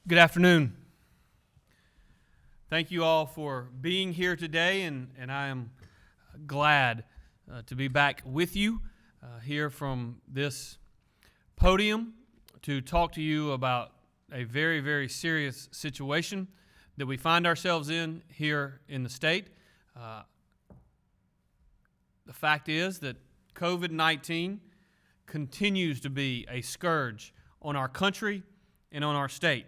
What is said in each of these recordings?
Good afternoon. Thank you all for being here today, and I am glad to be back with you here from this podium to talk to you about a very, very serious situation that we find ourselves in here in the state. The fact is that COVID-19 continues to be a scourge on our country and on our state.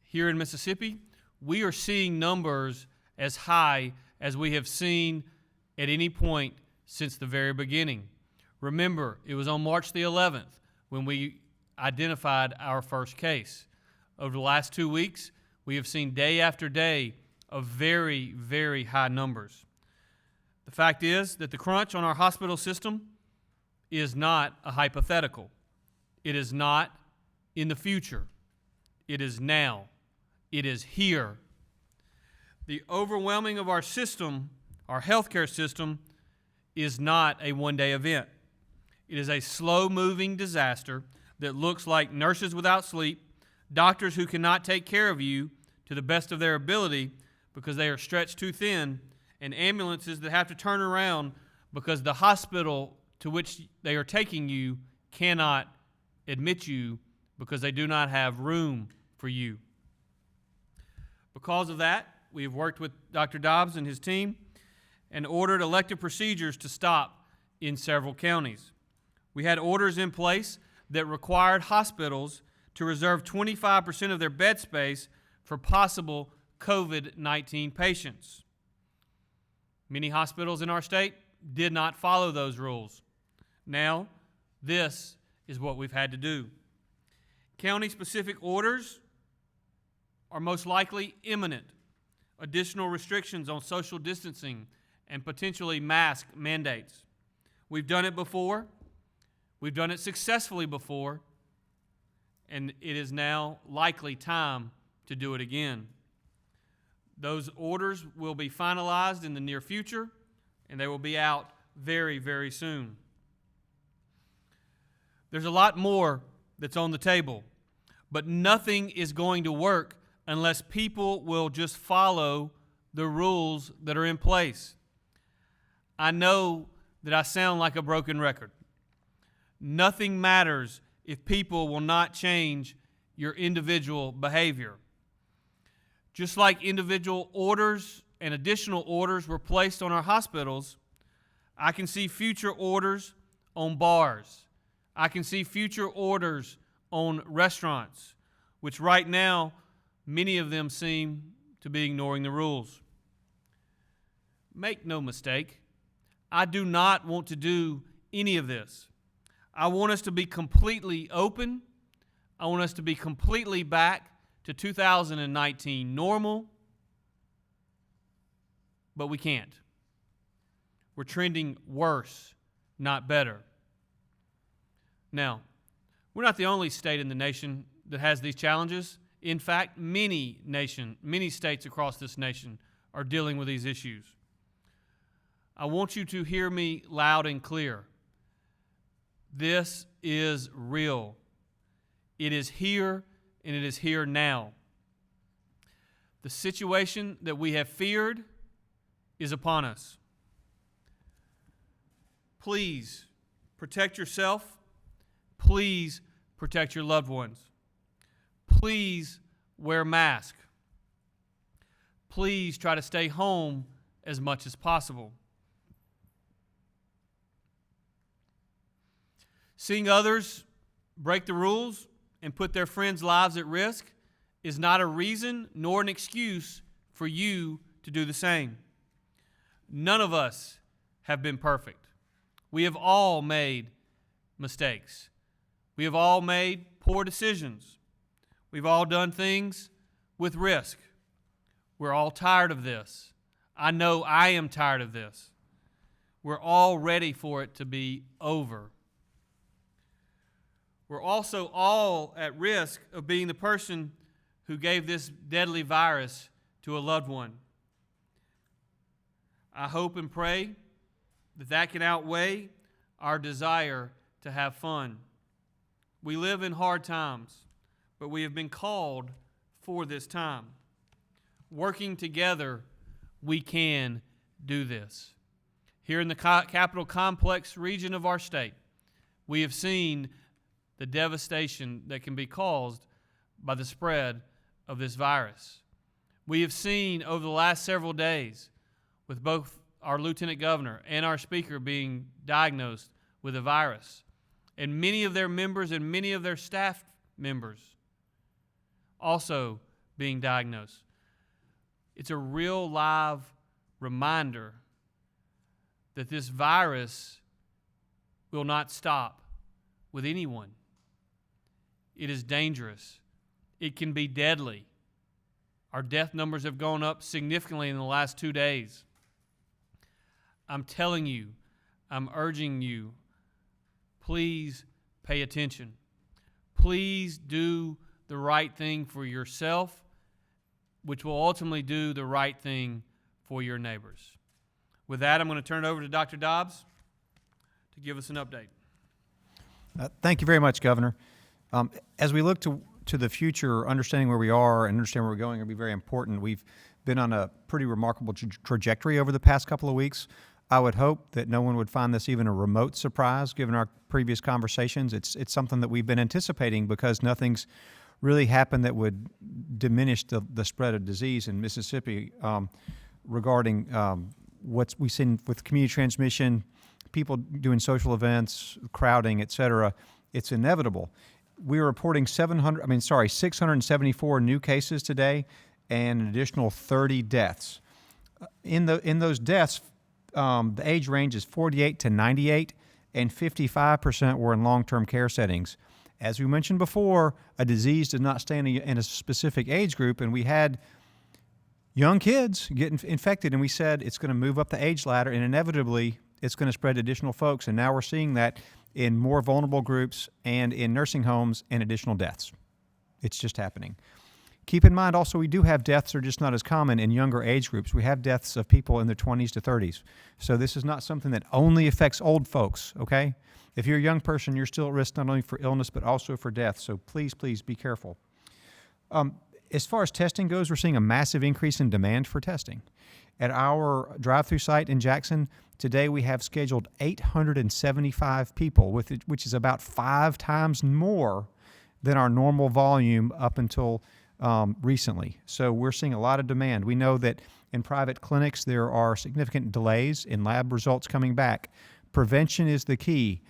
Here in Mississippi, we are seeing numbers as high as we have seen at any point since the very beginning. Remember, it was on March the 11th when we identified our first case. Over the last 2 weeks, we have seen day after day of very, very high numbers. The fact is that the crunch on our hospital system is not a hypothetical. It is not in the future. It is now. It is here. The overwhelming of our system, our healthcare system, is not a one-day event. It is a slow-moving disaster that looks like nurses without sleep, doctors who cannot take care of you to the best of their ability because they are stretched too thin, and ambulances that have to turn around because the hospital to which they are taking you cannot admit you because they do not have room for you. Because of that, we have worked with Dr. Dobbs and his team and ordered elective procedures to stop in several counties. We had orders in place that required hospitals to reserve 25% of their bed space for possible COVID-19 patients. Many hospitals in our state did not follow those rules. Now, this is what we've had to do. County-specific orders are most likely imminent. Additional restrictions on social distancing and potentially mask mandates. We've done it before. We've done it successfully before. And it is now likely time to do it again. Those orders will be finalized in the near future, and they will be out very, very soon. There's a lot more that's on the table, but nothing is going to work unless people will just follow the rules that are in place. I know that I sound like a broken record. Nothing matters if people will not change your individual behavior. Just like individual orders and additional orders were placed on our hospitals, I can see future orders on bars. I can see future orders on restaurants, which right now many of them seem to be ignoring the rules. Make no mistake, I do not want to do any of this. I want us to be completely open. I want us to be completely back to 2019 normal, but we can't. We're trending worse, not better. Now, we're not the only state in the nation that has these challenges. In fact, many states across this nation are dealing with these issues. I want you to hear me loud and clear. This is real. It is here, and it is here now. The situation that we have feared is upon us. Please protect yourself. Please protect your loved ones. Please wear a mask. Please try to stay home as much as possible. Seeing others break the rules and put their friends' lives at risk is not a reason nor an excuse for you to do the same. None of us have been perfect. We have all made mistakes. We have all made poor decisions. We've all done things with risk. We're all tired of this. I know I am tired of this. We're all ready for it to be over. We're also all at risk of being the person who gave this deadly virus to a loved one. I hope and pray that that can outweigh our desire to have fun. We live in hard times, but we have been called for this time. Working together, we can do this. Here in the Capital Complex region of our state, we have seen the devastation that can be caused by the spread of this virus. We have seen over the last several days, with both our Lieutenant Governor and our Speaker being diagnosed with a virus, and many of their members and many of their staff members also being diagnosed. It's a real live reminder that this virus will not stop with anyone. It is dangerous. It can be deadly. Our death numbers have gone up significantly in the last 2 days. I'm telling you, I'm urging you, please pay attention. Please do the right thing for yourself, which will ultimately do the right thing for your neighbors. With that, I'm going to turn it over to Dr. Dobbs to give us an update. Thank you very much, Governor. As we look to the future, understanding where we are and understanding where we're going will be very important. We've been on a pretty remarkable trajectory over the past couple of weeks. I would hope that no one would find this even a remote surprise, given our previous conversations. It's something that we've been anticipating because nothing's really happened that would diminish the spread of disease in Mississippi regarding what we've seen with community transmission, people doing social events, crowding, et cetera. It's inevitable. We're reporting 674 new cases today and an additional 30 deaths. In those deaths, the age range is 48 to 98, and 55% were in long-term care settings. As we mentioned before, a disease does not stay in a specific age group, and we had young kids get infected, and we said it's going to move up the age ladder, and inevitably it's going to spread to additional folks. And now we're seeing that in more vulnerable groups and in nursing homes and additional deaths. It's just happening. Keep in mind also we do have deaths that are just not as common in younger age groups. We have deaths of people in their 20s to 30s. So this is not something that only affects old folks, okay? If you're a young person, you're still at risk not only for illness but also for death. So please, please be careful. As far as testing goes, we're seeing a massive increase in demand for testing. At our drive-through site in Jackson, today we have scheduled 875 people, which is about 5 times more than our normal volume up until recently. So we're seeing a lot of demand. We know that in private clinics there are significant delays in lab results coming back. Prevention is the key.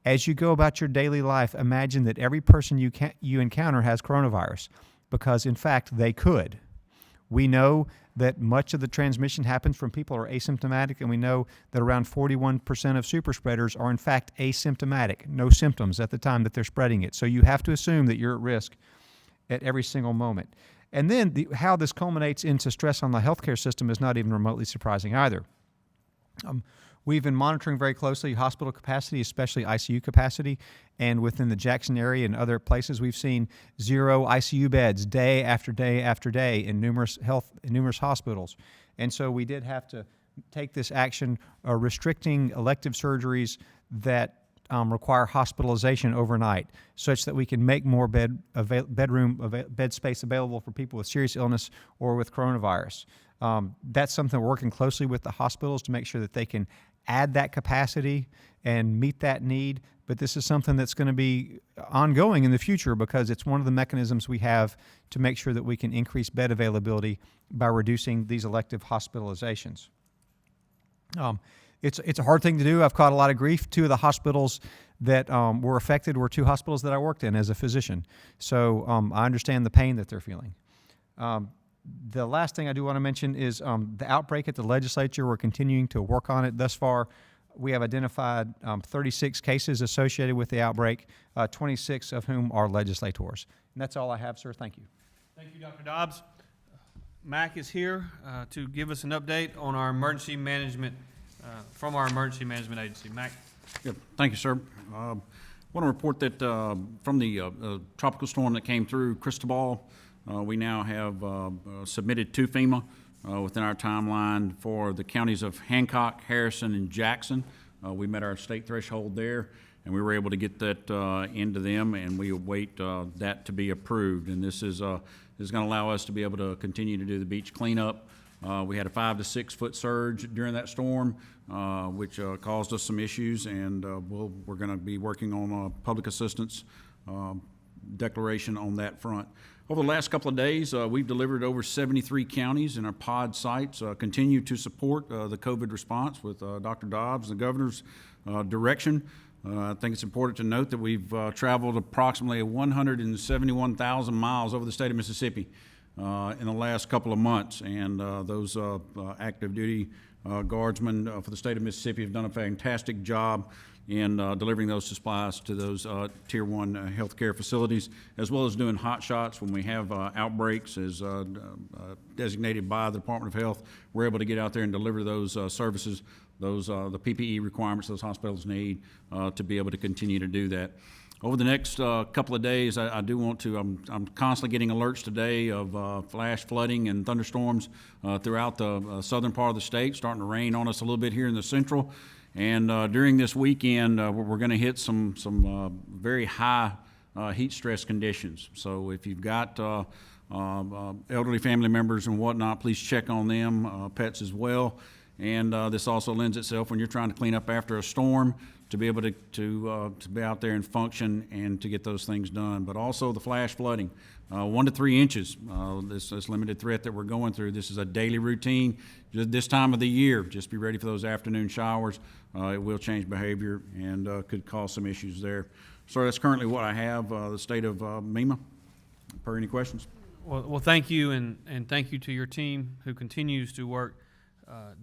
As you go about your daily life, imagine that every person you encounter has coronavirus, because in fact they could. We know that much of the transmission happens from people who are asymptomatic, and we know that around 41% of super spreaders are in fact asymptomatic, no symptoms at the time that they're spreading it. So you have to assume that you're at risk at every single moment. And then how this culminates into stress on the healthcare system is not even remotely surprising either. We've been monitoring very closely hospital capacity, especially ICU capacity, and within the Jackson area and other places, we've seen 0 ICU beds day after day after day in numerous hospitals. And so we did have to take this action, restricting elective surgeries that require hospitalization overnight, such that we can make more bed space available for people with serious illness or with coronavirus. That's something we're working closely with the hospitals to make sure that they can add that capacity and meet that need. But this is something that's going to be ongoing in the future because it's one of the mechanisms we have to make sure that we can increase bed availability by reducing these elective hospitalizations. It's a hard thing to do. I've caught a lot of grief. 2 of the hospitals that were affected were 2 hospitals that I worked in as a physician. So I understand the pain that they're feeling. The last thing I do want to mention is the outbreak at the legislature. We're continuing to work on it. Thus far, we have identified 36 cases associated with the outbreak, 26 of whom are legislators. And that's all I have, sir. Thank you. Thank you, Dr. Dobbs. Mac is here to give us an update on our emergency management, from our emergency management agency. Mac. Yep. Thank you, sir. I want to report that from the tropical storm that came through Cristobal, we now have submitted to FEMA within our timeline for the counties of Hancock, Harrison, and Jackson. We met our state threshold there, and we were able to get that into them, and we await that to be approved. And this is going to allow us to be able to continue to do the beach cleanup. We had a 5 to 6 foot surge during that storm, which caused us some issues, and we're going to be working on public assistance declaration on that front. Over the last couple of days, we've delivered over 73 counties, and our pod sites continue to support the COVID response with Dr. Dobbs, the governor's direction. I think it's important to note that we've traveled approximately 171,000 miles over the state of Mississippi in the last couple of months, and those active duty guardsmen for the state of Mississippi have done a fantastic job in delivering those supplies to those Tier 1 healthcare facilities, as well as doing hot shots when we have outbreaks as designated by the Department of Health. We're able to get out there and deliver those services, those the PPE requirements those hospitals need to be able to continue to do that. Over the next couple of days, I do want to, I'm constantly getting alerts today of flash flooding and thunderstorms throughout the southern part of the state, starting to rain on us a little bit here in the central. And during this weekend, we're going to hit some very high heat stress conditions. So if you've got elderly family members and whatnot, please check on them, pets as well. And this also lends itself, when you're trying to clean up after a storm, to be able to be out there and function and to get those things done. But also the flash flooding, 1 to 3 inches, this limited threat that we're going through. This is a daily routine. Just this time of the year, just be ready for those afternoon showers. It will change behavior and could cause some issues there. So that's currently what I have, the state of MEMA. Per any questions? Well, thank you, and thank you to your team who continues to work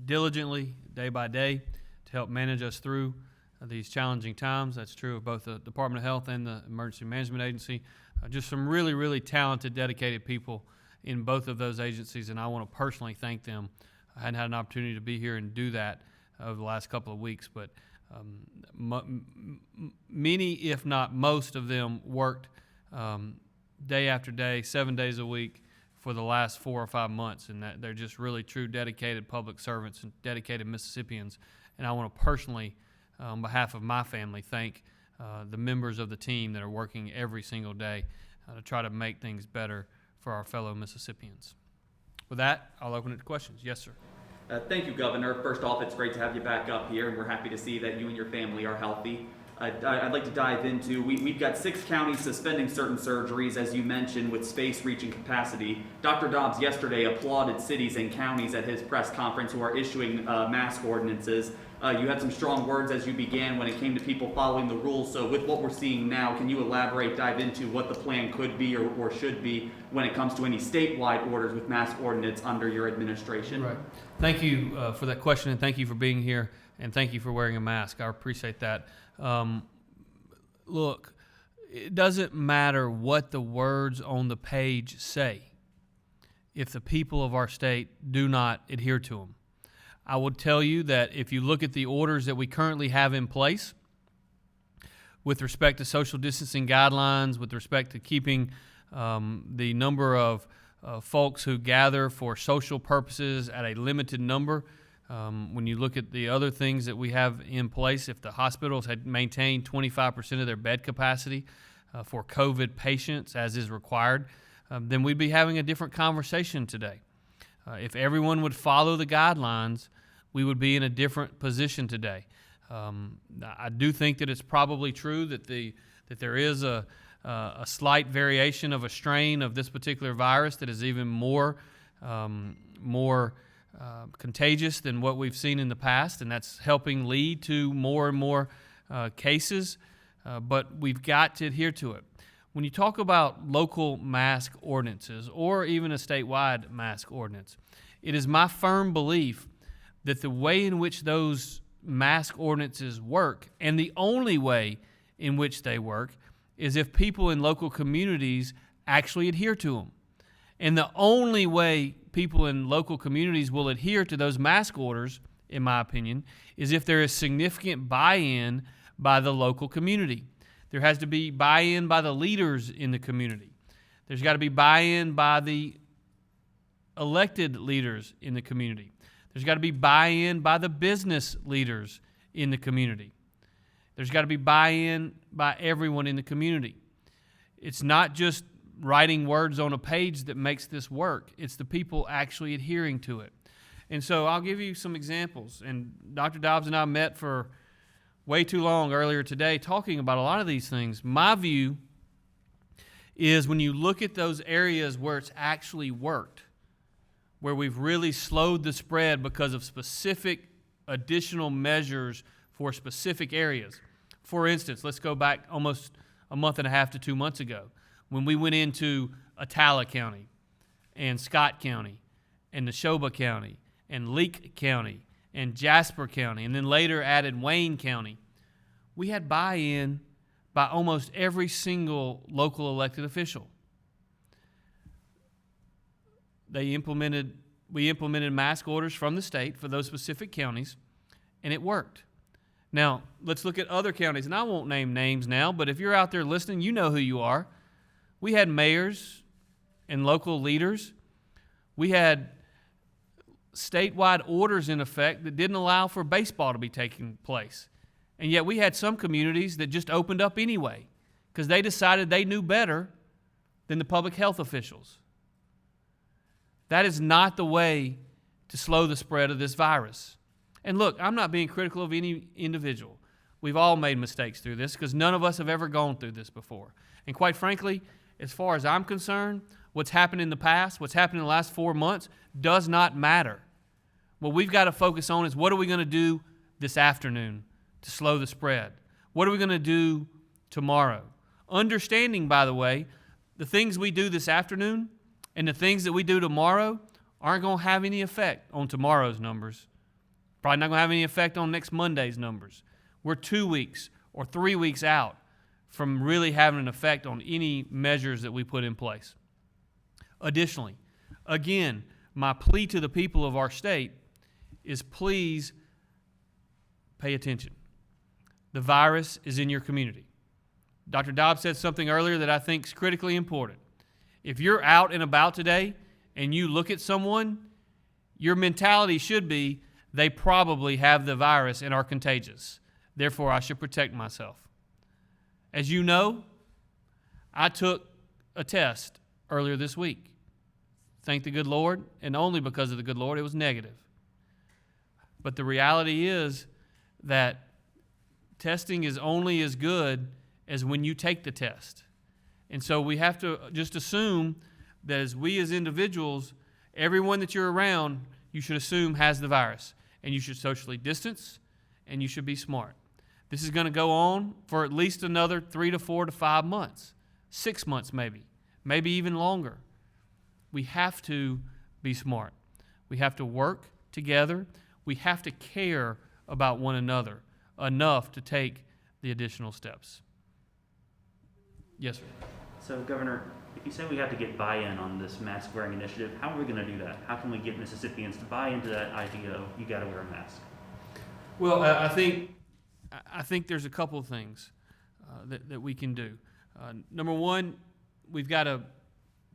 diligently day by day to help manage us through these challenging times. That's true of both the Department of Health and the Emergency Management Agency. Just some really, really talented, dedicated people in both of those agencies, and I want to personally thank them. I hadn't had an opportunity to be here and do that over the last couple of weeks, but many, if not most of them, worked day after day, 7 days a week for the last 4 or 5 months, and that they're just really true dedicated public servants and dedicated Mississippians. And I want to personally, on behalf of my family, thank the members of the team that are working every single day to try to make things better for our fellow Mississippians. With that, I'll open it to questions. Yes, sir. Thank you, Governor. First off, it's great to have you back up here, and we're happy to see that you and your family are healthy. I'd like to dive into, we've got 6 counties suspending certain surgeries, as you mentioned, with space reaching capacity. Dr. Dobbs yesterday applauded cities and counties at his press conference who are issuing mask ordinances. You had some strong words as you began when it came to people following the rules. So with what we're seeing now, can you elaborate, dive into what the plan could be or should be when it comes to any statewide orders with mask ordinance under your administration? Right. Thank you for that question, and thank you for being here, and thank you for wearing a mask. I appreciate that. Look, it doesn't matter what the words on the page say if the people of our state do not adhere to them. I would tell you that if you look at the orders that we currently have in place with respect to social distancing guidelines, with respect to keeping the number of folks who gather for social purposes at a limited number, when you look at the other things that we have in place, if the hospitals had maintained 25% of their bed capacity for COVID patients, as is required, then we'd be having a different conversation today. If everyone would follow the guidelines, we would be in a different position today. I do think that it's probably true that there is a slight variation of a strain of this particular virus that is even more contagious than what we've seen in the past, and that's helping lead to more and more cases, but we've got to adhere to it. When you talk about local mask ordinances or even a statewide mask ordinance, it is my firm belief that the way in which those mask ordinances work, and the only way in which they work, is if people in local communities actually adhere to them. And the only way people in local communities will adhere to those mask orders, in my opinion, is if there is significant buy-in by the local community. There has to be buy-in by the leaders in the community. There's got to be buy-in by the elected leaders in the community. There's got to be buy-in by the business leaders in the community. There's got to be buy-in by everyone in the community. It's not just writing words on a page that makes this work. It's the people actually adhering to it. And so I'll give you some examples. And Dr. Dobbs and I met for way too long earlier today talking about a lot of these things. My view is when you look at those areas where it's actually worked, where we've really slowed the spread because of specific additional measures for specific areas. For instance, let's go back almost a month and a half to 2 months ago when we went into Attala County and Scott County and Neshoba County and Leake County and Jasper County and then later added Wayne County. We had buy-in by almost every single local elected official. We implemented mask orders from the state for those specific counties, and it worked. Now, let's look at other counties, and I won't name names now, but if you're out there listening, you know who you are. We had mayors and local leaders. We had statewide orders in effect that didn't allow for baseball to be taking place. And yet we had some communities that just opened up anyway because they decided they knew better than the public health officials. That is not the way to slow the spread of this virus. And look, I'm not being critical of any individual. We've all made mistakes through this because none of us have ever gone through this before. And quite frankly, as far as I'm concerned, what's happened in the past, what's happened in the last 4 months, does not matter. What we've got to focus on is what are we going to do this afternoon to slow the spread? What are we going to do tomorrow? Understanding, by the way, the things we do this afternoon and the things that we do tomorrow aren't going to have any effect on tomorrow's numbers. Probably not going to have any effect on next Monday's numbers. We're 2 weeks or 3 weeks out from really having an effect on any measures that we put in place. Additionally, again, my plea to the people of our state is please pay attention. The virus is in your community. Dr. Dobbs said something earlier that I think is critically important. If you're out and about today and you look at someone, your mentality should be, they probably have the virus and are contagious. Therefore, I should protect myself. As you know, I took a test earlier this week. Thank the good Lord, and only because of the good Lord, it was negative. But the reality is that testing is only as good as when you take the test. And so we have to just assume that as we as individuals, everyone that you're around, you should assume has the virus. And you should socially distance, and you should be smart. This is going to go on for at least another 3 to 4 to 5 months, 6 months maybe even longer. We have to be smart. We have to work together. We have to care about one another enough to take the additional steps. Yes, sir. So, Governor, if you say we have to get buy-in on this mask wearing initiative, how are we going to do that? How can we get Mississippians to buy into that idea of you got to wear a mask? Well, I think there's a couple of things that we can do. Number one, we've got to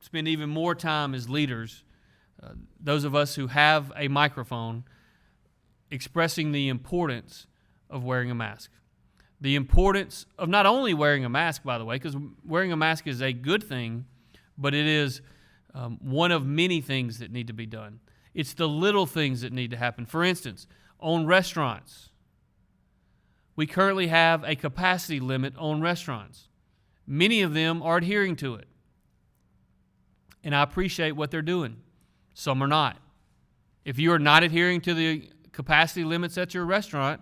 spend even more time as leaders, those of us who have a microphone, expressing the importance of wearing a mask. The importance of not only wearing a mask, by the way, because wearing a mask is a good thing, but it is one of many things that need to be done. It's the little things that need to happen. For instance, on restaurants, we currently have a capacity limit on restaurants. Many of them are adhering to it. And I appreciate what they're doing. Some are not. If you are not adhering to the capacity limits at your restaurant,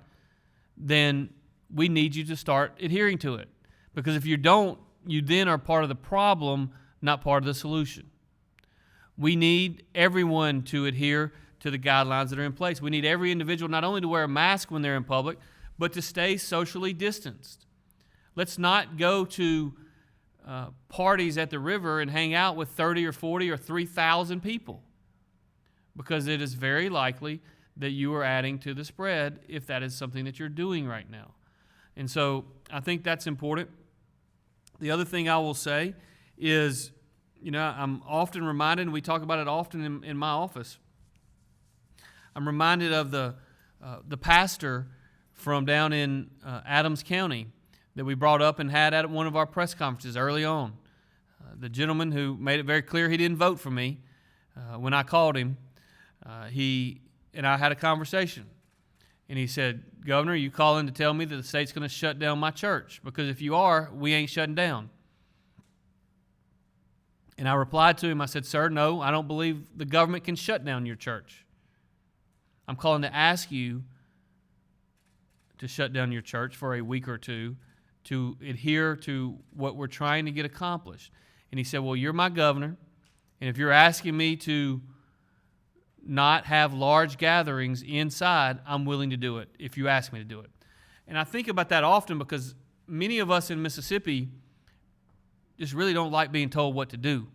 then we need you to start adhering to it. Because if you don't, you then are part of the problem, not part of the solution. We need everyone to adhere to the guidelines that are in place. We need every individual not only to wear a mask when they're in public, but to stay socially distanced. Let's not go to parties at the river and hang out with 30 or 40 or 3,000 people, because it is very likely that you are adding to the spread if that is something that you're doing right now. And so I think that's important. The other thing I will say is, I'm often reminded, and we talk about it often in my office, I'm reminded of the pastor from down in Adams County that we brought up and had at one of our press conferences early on. The gentleman who made it very clear he didn't vote for me when I called him, he and I had a conversation. And he said, "Governor, you calling to tell me that the state's going to shut down my church? Because if you are, we ain't shutting down." And I replied to him, I said, "Sir, no, I don't believe the government can shut down your church. I'm calling to ask you to shut down your church for a week or two to adhere to what we're trying to get accomplished." And he said, "Well, you're my governor, and if you're asking me to not have large gatherings inside, I'm willing to do it if you ask me to do it." And I think about that often because many of us in Mississippi just really don't like being told what to do.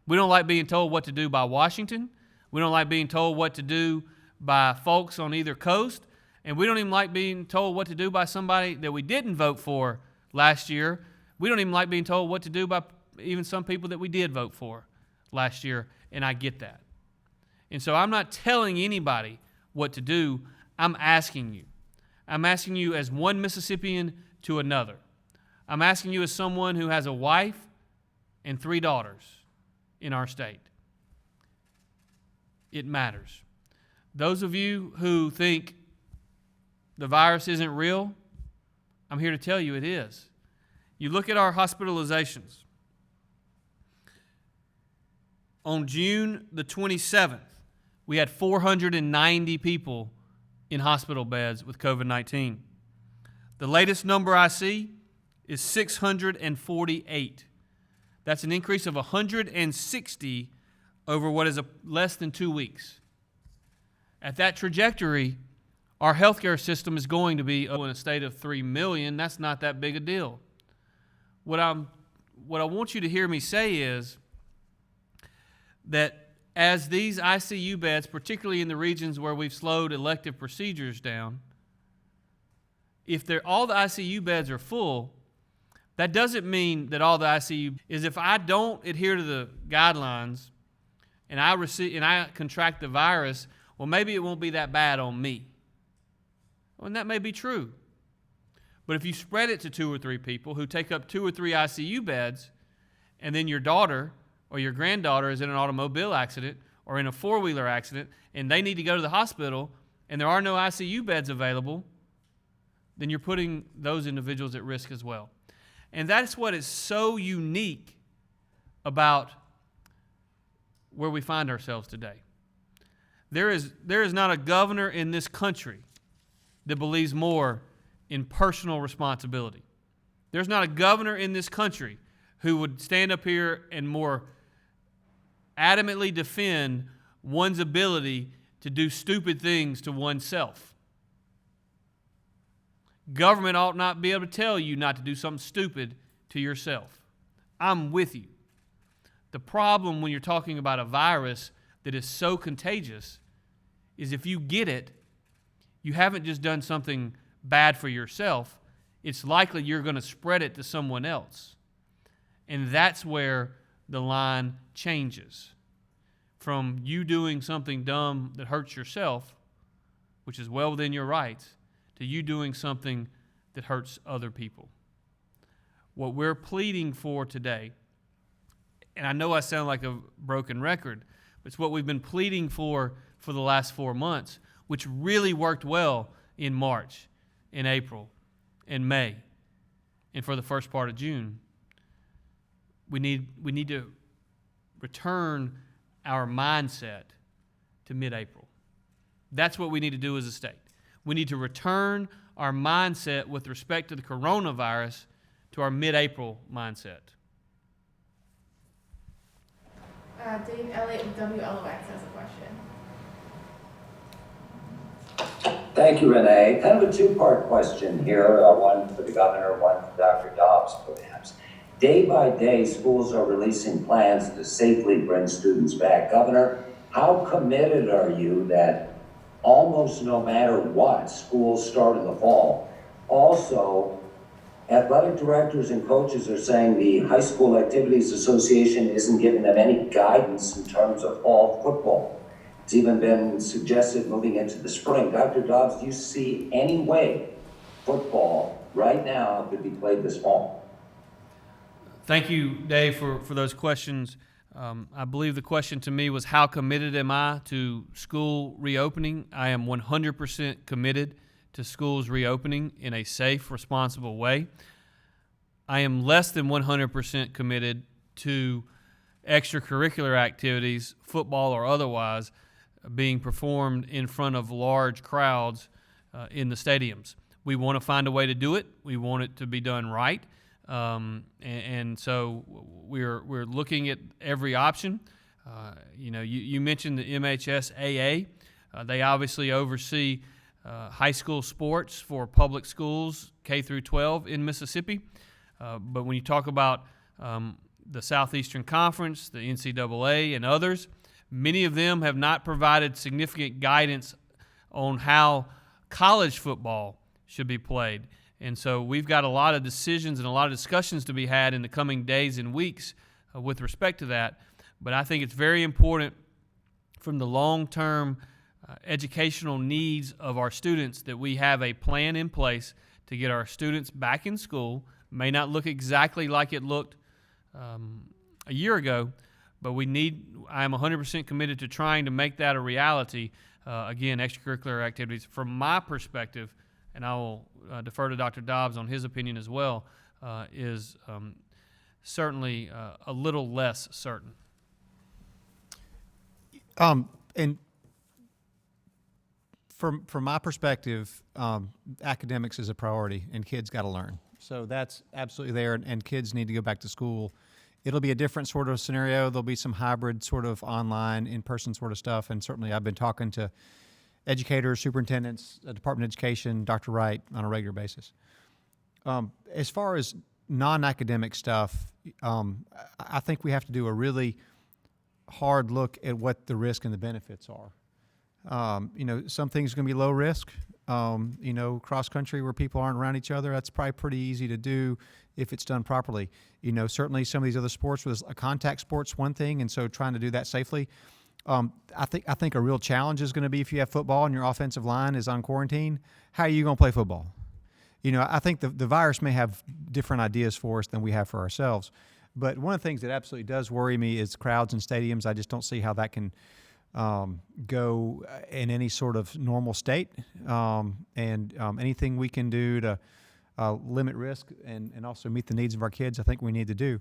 We don't like being told what to do by Washington. We don't like being told what to do by folks on either coast. And we don't even like being told what to do by somebody that we didn't vote for last year. We don't even like being told what to do by even some people that we did vote for last year, and I get that. And so I'm not telling anybody what to do. I'm asking you. I'm asking you as one Mississippian to another. I'm asking you as someone who has a wife and 3 daughters in our state. It matters. Those of you who think the virus isn't real, I'm here to tell you it is. You look at our hospitalizations. On June the 27th, we had 490 people in hospital beds with COVID-19. The latest number I see is 648. That's an increase of 160 over what is less than 2 weeks. At that trajectory, our healthcare system is going to be in a state of 3 million. That's not that big a deal. What I want you to hear me say is that as these ICU beds, particularly in the regions where we've slowed elective procedures down, if all the ICU beds are full, that doesn't mean that all the ICU is. If I don't adhere to the guidelines and I contract the virus, well, maybe it won't be that bad on me. Well, and that may be true. But if you spread it to 2 or 3 people who take up 2 or 3 ICU beds, and then your daughter or your granddaughter is in an automobile accident or in a 4-wheeler accident, and they need to go to the hospital, and there are no ICU beds available, then you're putting those individuals at risk as well. And that's what is so unique about where we find ourselves today. There is not a governor in this country that believes more in personal responsibility. There's not a governor in this country who would stand up here and more adamantly defend one's ability to do stupid things to oneself. Government ought not be able to tell you not to do something stupid to yourself. I'm with you. The problem when you're talking about a virus that is so contagious is if you get it, you haven't just done something bad for yourself. It's likely you're going to spread it to someone else. And that's where the line changes from you doing something dumb that hurts yourself, which is well within your rights, to you doing something that hurts other people. What we're pleading for today, and I know I sound like a broken record, but it's what we've been pleading for the last 4 months, which really worked well in March, in April, in May, and for the first part of June. We need to return our mindset to mid-April. That's what we need to do as a state. We need to return our mindset with respect to the coronavirus to our mid-April mindset. Dave Elliott with WLOX has a question. Thank you, Renee. Kind of a two-part question here, one for the governor, one for Dr. Dobbs, perhaps. Day by day, schools are releasing plans to safely bring students back. Governor, how committed are you that almost no matter what, schools start in the fall? Also, athletic directors and coaches are saying the High School Activities Association isn't giving them any guidance in terms of fall football. It's even been suggested moving into the spring. Dr. Dobbs, do you see any way football right now could be played this fall? Thank you, Dave, for those questions. I believe the question to me was, how committed am I to school reopening? I am 100% committed to schools reopening in a safe, responsible way. I am less than 100% committed to extracurricular activities, football or otherwise, being performed in front of large crowds in the stadiums. We want to find a way to do it. We want it to be done right. And so we're looking at every option. You mentioned the MHSAA. They obviously oversee high school sports for public schools K through 12 in Mississippi. But when you talk about the Southeastern Conference, the NCAA, and others, many of them have not provided significant guidance on how college football should be played. And so we've got a lot of decisions and a lot of discussions to be had in the coming days and weeks with respect to that. But I think it's very important from the long-term educational needs of our students that we have a plan in place to get our students back in school. May not look exactly like it looked a year ago, but I am 100% committed to trying to make that a reality. Again, extracurricular activities, from my perspective, and I will defer to Dr. Dobbs on his opinion as well, is certainly a little less certain. And from my perspective, academics is a priority, and kids got to learn. So that's absolutely there, and kids need to go back to school. It'll be a different sort of scenario. There'll be some hybrid sort of online, in-person sort of stuff, and certainly I've been talking to educators, superintendents, Department of Education, Dr. Wright on a regular basis. As far as non-academic stuff, I think we have to do a really hard look at what the risk and the benefits are. Some things are going to be low risk. Cross country where people aren't around each other, that's probably pretty easy to do if it's done properly. Certainly some of these other sports, where a contact sport's one thing, and so trying to do that safely. I think a real challenge is going to be if you have football and your offensive line is on quarantine, how are you going to play football? I think the virus may have different ideas for us than we have for ourselves. But one of the things that absolutely does worry me is crowds in stadiums. I just don't see how that can go in any sort of normal state. And anything we can do to limit risk and also meet the needs of our kids, I think we need to do.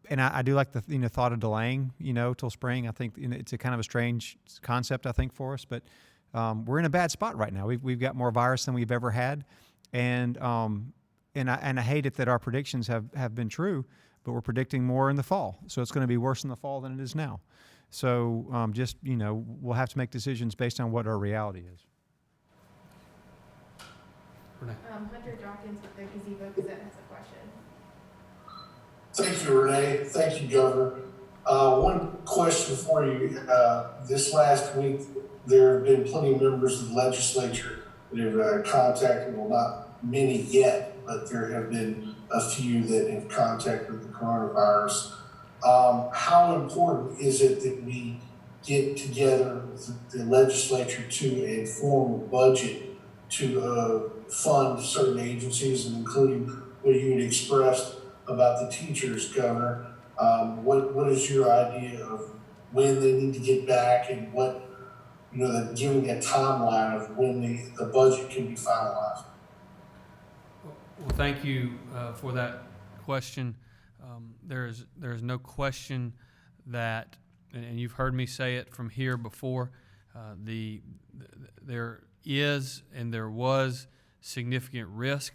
And I do like the thought of delaying till spring. I think it's a kind of a strange concept, I think, for us. But we're in a bad spot right now. We've got more virus than we've ever had, and I hate it that our predictions have been true, but we're predicting more in the fall. So it's going to be worse in the fall than it is now. So we'll have to make decisions based on what our reality is. Hunter Dawkins with the Gazebo Gazette has a question. Thank you, Renee. Thank you, Governor. One question for you. This last week, there have been plenty of members of the legislature that have contacted, well, not many yet, but there have been a few that have contacted the coronavirus. How important is it that we get together the legislature to a formal budget to fund certain agencies, and including what you had expressed about the teachers, Governor? What is your idea of when they need to get back, and what, giving a timeline of when the budget can be finalized? Well, thank you for that question. There's no question that, and you've heard me say it from here before, there is and there was significant risk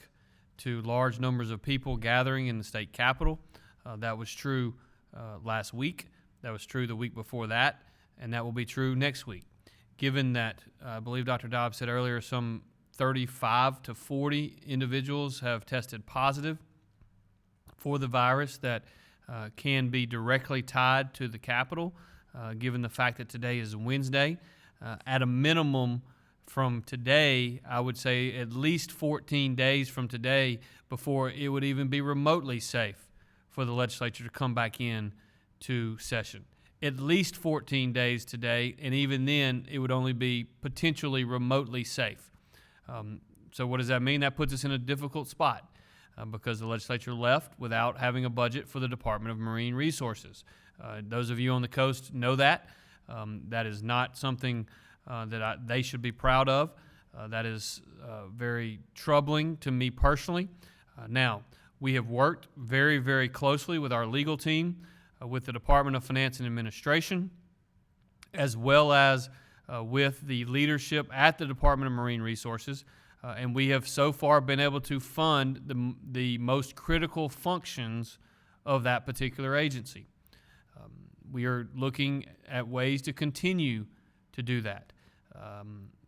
to large numbers of people gathering in the state capitol. That was true last week. That was true the week before that, and that will be true next week. Given that, I believe Dr. Dobbs said earlier, some 35 to 40 individuals have tested positive for the virus that can be directly tied to the Capitol, given the fact that today is Wednesday. At a minimum, from today, I would say at least 14 days from today before it would even be remotely safe for the legislature to come back in to session. At least 14 days today, and even then, it would only be potentially remotely safe. So what does that mean? That puts us in a difficult spot because the legislature left without having a budget for the Department of Marine Resources. Those of you on the coast know that. That is not something that they should be proud of. That is very troubling to me personally. Now, we have worked very, very closely with our legal team, with the Department of Finance and Administration, as well as with the leadership at the Department of Marine Resources, and we have so far been able to fund the most critical functions of that particular agency. We are looking at ways to continue to do that.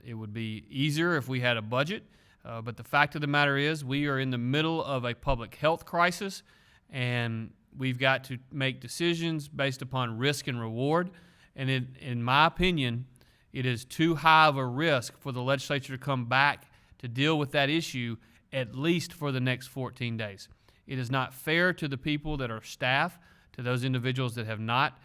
It would be easier if we had a budget, but the fact of the matter is we are in the middle of a public health crisis, and we've got to make decisions based upon risk and reward. And in my opinion, it is too high of a risk for the legislature to come back to deal with that issue at least for the next 14 days. It is not fair to the people that are staff, to those individuals that have not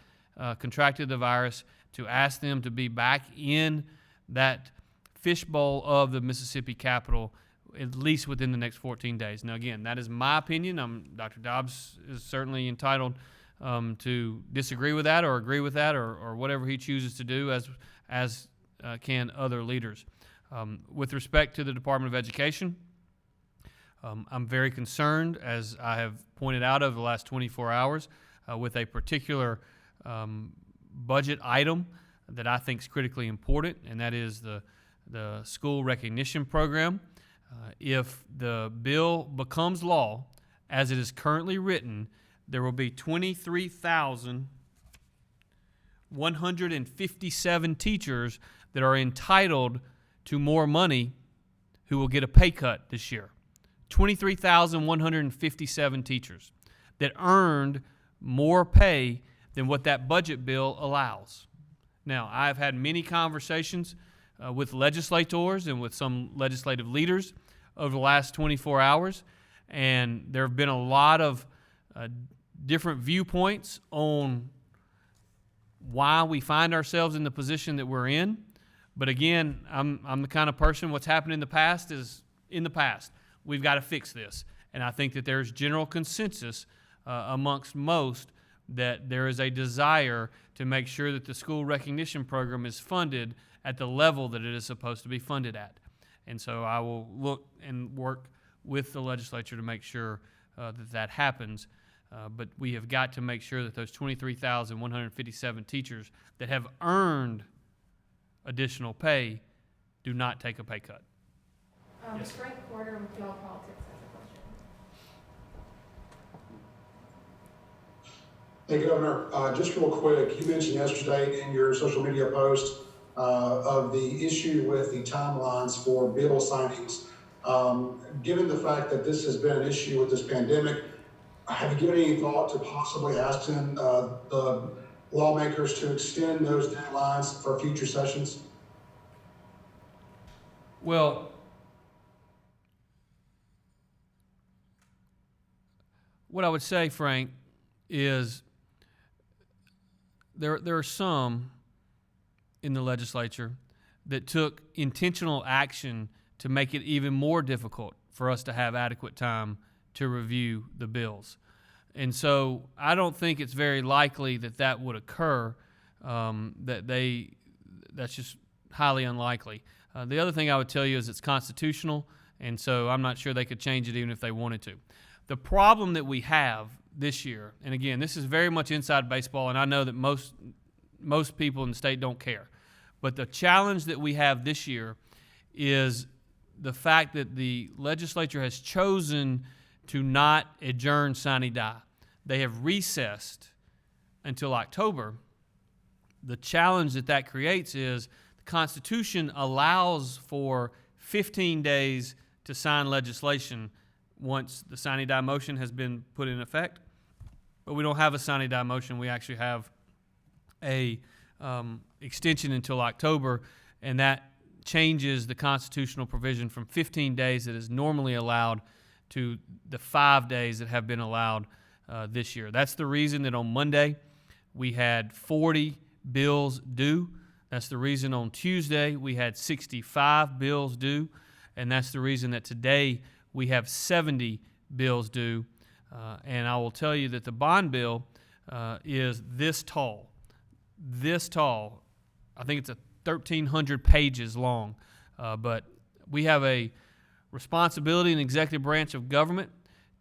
contracted the virus, to ask them to be back in that fishbowl of the Mississippi Capitol at least within the next 14 days. Now, again, that is my opinion. Dr. Dobbs is certainly entitled to disagree with that or agree with that or whatever he chooses to do, as can other leaders. With respect to the Department of Education, I'm very concerned, as I have pointed out over the last 24 hours, with a particular budget item that I think is critically important, and that is the school recognition program. If the bill becomes law, as it is currently written, there will be 23,157 teachers that are entitled to more money who will get a pay cut this year. 23,157 teachers that earned more pay than what that budget bill allows. Now, I've had many conversations with legislators and with some legislative leaders over the last 24 hours, and there have been a lot of different viewpoints on why we find ourselves in the position that we're in. But again, I'm the kind of person, what's happened in the past is in the past. We've got to fix this. And I think that there's general consensus amongst most that there is a desire to make sure that the school recognition program is funded at the level that it is supposed to be funded at. And so I will look and work with the legislature to make sure that happens. But we have got to make sure that those 23,157 teachers that have earned additional pay do not take a pay cut. Yes. Frank Porter with Y'all Politics has a question. Hey, Governor, just real quick, you mentioned yesterday in your social media post of the issue with the timelines for bill signings. Given the fact that this has been an issue with this pandemic, have you given any thought to possibly asking the lawmakers to extend those deadlines for future sessions? Well, what I would say, Frank, is there are some in the legislature that took intentional action to make it even more difficult for us to have adequate time to review the bills. And so I don't think it's very likely that would occur, that's just highly unlikely. The other thing I would tell you is it's constitutional, and so I'm not sure they could change it even if they wanted to. The problem that we have this year, and again, this is very much inside baseball, and I know that most people in the state don't care, but the challenge that we have this year is the fact that the legislature has chosen to not adjourn sine die. They have recessed until October. The challenge that creates is the Constitution allows for 15 days to sign legislation once the sine die motion has been put in effect. But we don't have a sine die motion. We actually have a extension until October, and that changes the constitutional provision from 15 days that is normally allowed to the 5 days that have been allowed this year. That's the reason that on Monday we had 40 bills due. That's the reason on Tuesday we had 65 bills due. and that's the reason that today we have 70 bills due. And I will tell you that the bond bill is this tall. This tall. I think it's 1,300 pages long. But we have a responsibility in the executive branch of government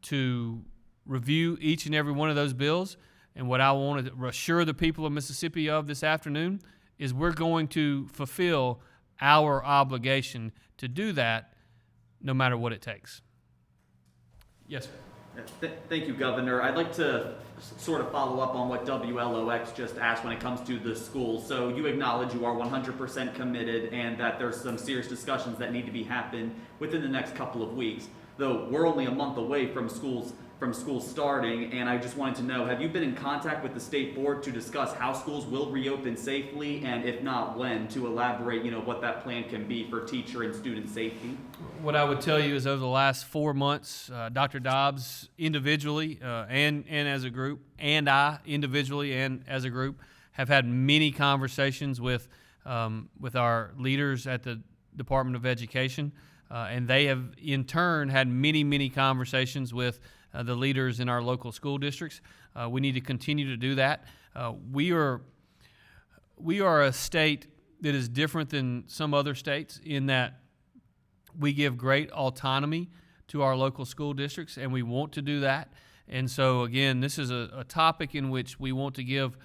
to review each and every one of those bills. And what I want to assure the people of Mississippi of this afternoon is we're going to fulfill our obligation to do that no matter what it takes. Yes, sir. Thank you, Governor. I'd like to sort of follow up on what WLOX just asked when it comes to the schools. So you acknowledge you are 100% committed and that there's some serious discussions that need to be happened within the next couple of weeks. Though we're only a month away from schools starting, and I just wanted to know, have you been in contact with the state board to discuss how schools will reopen safely, and if not, when, to elaborate, what that plan can be for teacher and student safety? What I would tell you is over the last 4 months, Dr. Dobbs individually and as a group, and I individually and as a group, have had many conversations with our leaders at the Department of Education, and they have in turn had many conversations with the leaders in our local school districts. We need to continue to do that. We are a state that is different than some other states in that we give great autonomy to our local school districts, and we want to do that. And so, again, this is a topic in which we want to give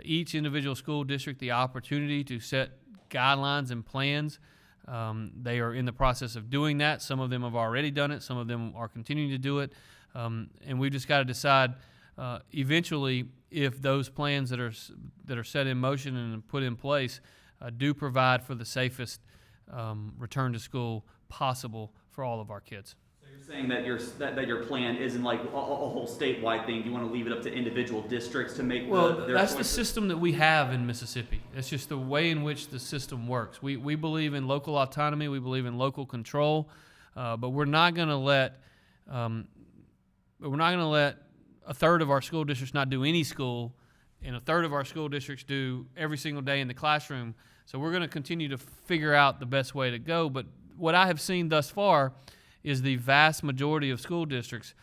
each individual school district the opportunity to set guidelines and plans. They are in the process of doing that. Some of them have already done it. Some of them are continuing to do it. And we've just got to decide eventually if those plans that are set in motion and put in place do provide for the safest return to school possible for all of our kids. So you're saying that your plan isn't like a whole statewide thing. You want to leave it up to individual districts to make their that's the choices? system that we have in Mississippi. It's just the way in which the system works. We believe in local autonomy. We believe in local control, but we're not going to let a third of our school districts not do any school, and a third of our school districts do every single day in the classroom. So we're going to continue to figure out the best way to go. But what I have seen thus far is the vast majority of school districts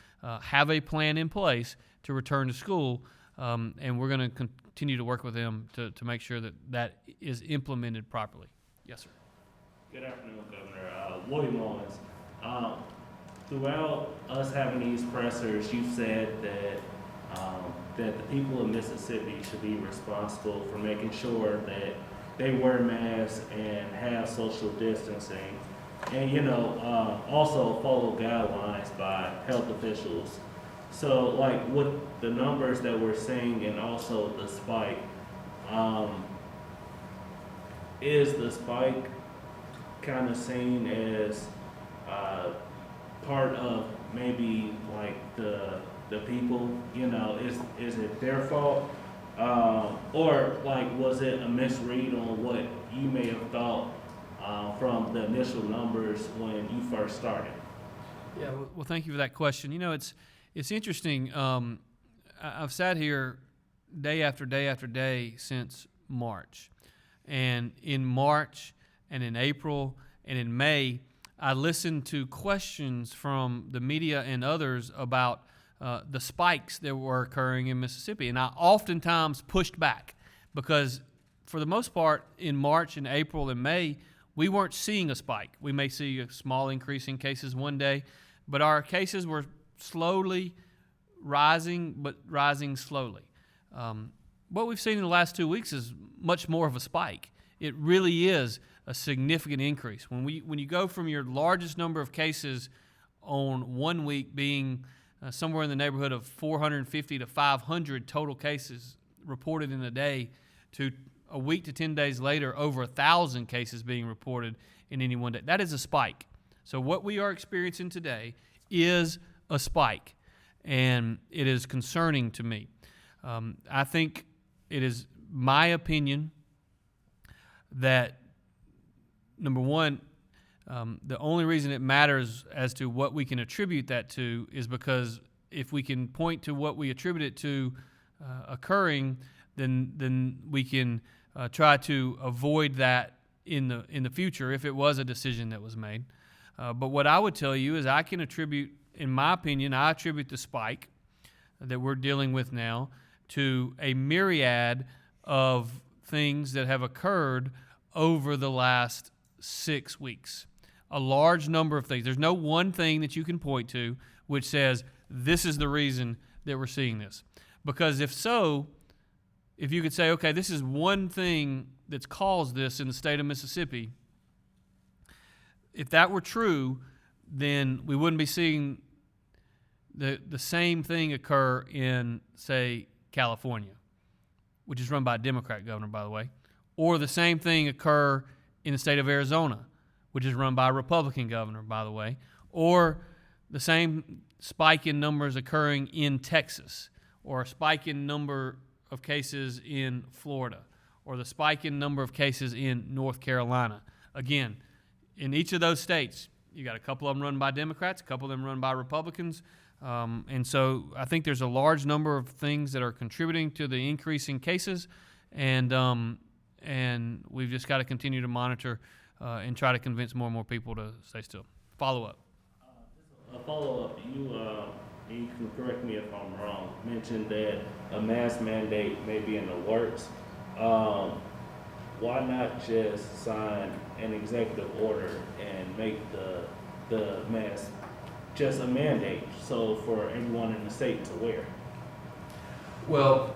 have a plan in place to return to school, and we're going to continue to work with them to make sure that is implemented properly. Yes, sir. Good afternoon, Governor. William Owens. Throughout us having these pressers, you've said that that the people of Mississippi should be responsible for making sure that they wear masks and have social distancing, and also follow guidelines by health officials. So, like with the numbers that we're seeing and also the spike, is the spike kind of seen as part of maybe like the people, is it their fault? Or like was it a misread on what you may have thought from the initial numbers when you first started? Yeah, well, thank you for that question. It's interesting. I've sat here day after day after day since March. And in March and in April and in May, I listened to questions from the media and others about the spikes that were occurring in Mississippi. And I oftentimes pushed back because for the most part in March and April and May, we weren't seeing a spike. We may see a small increase in cases one day, but our cases were slowly rising, but rising slowly. What we've seen in the last 2 weeks is much more of a spike. It really is a significant increase. When you go from your largest number of cases on 1 week being somewhere in the neighborhood of 450 to 500 total cases reported in a day to a week to 10 days later, over 1,000 cases being reported in any one day. That is a spike. So what we are experiencing today is a spike, and it is concerning to me. I think it is my opinion that, number one, the only reason it matters as to what we can attribute that to is because if we can point to what we attribute it to occurring, then we can try to avoid that in the future if it was a decision that was made. But what I would tell you is I can attribute, in my opinion, I attribute the spike that we're dealing with now to a myriad of things that have occurred over the last 6 weeks. A large number of things. There's no one thing that you can point to which says this is the reason that we're seeing this. Because if so, if you could say, okay, this is one thing that's caused this in the state of Mississippi, if that were true, then we wouldn't be seeing the same thing occur in, say, California, which is run by a Democrat governor, by the way, or the same thing occur in the state of Arizona, which is run by a Republican governor, by the way, or the same spike in numbers occurring in Texas, or a spike in number of cases in Florida, or the spike in number of cases in North Carolina. Again, in each of those states, you got a couple of them run by Democrats, a couple of them run by Republicans, and so I think there's a large number of things that are contributing to the increase in cases, and we've just got to continue to monitor and try to convince more and more people to stay still. Follow up. A follow-up, you can correct me if I'm wrong, mentioned that a mask mandate may be in the works. Why not just sign an executive order and make the mask just a mandate, so for everyone in the state to wear? Well,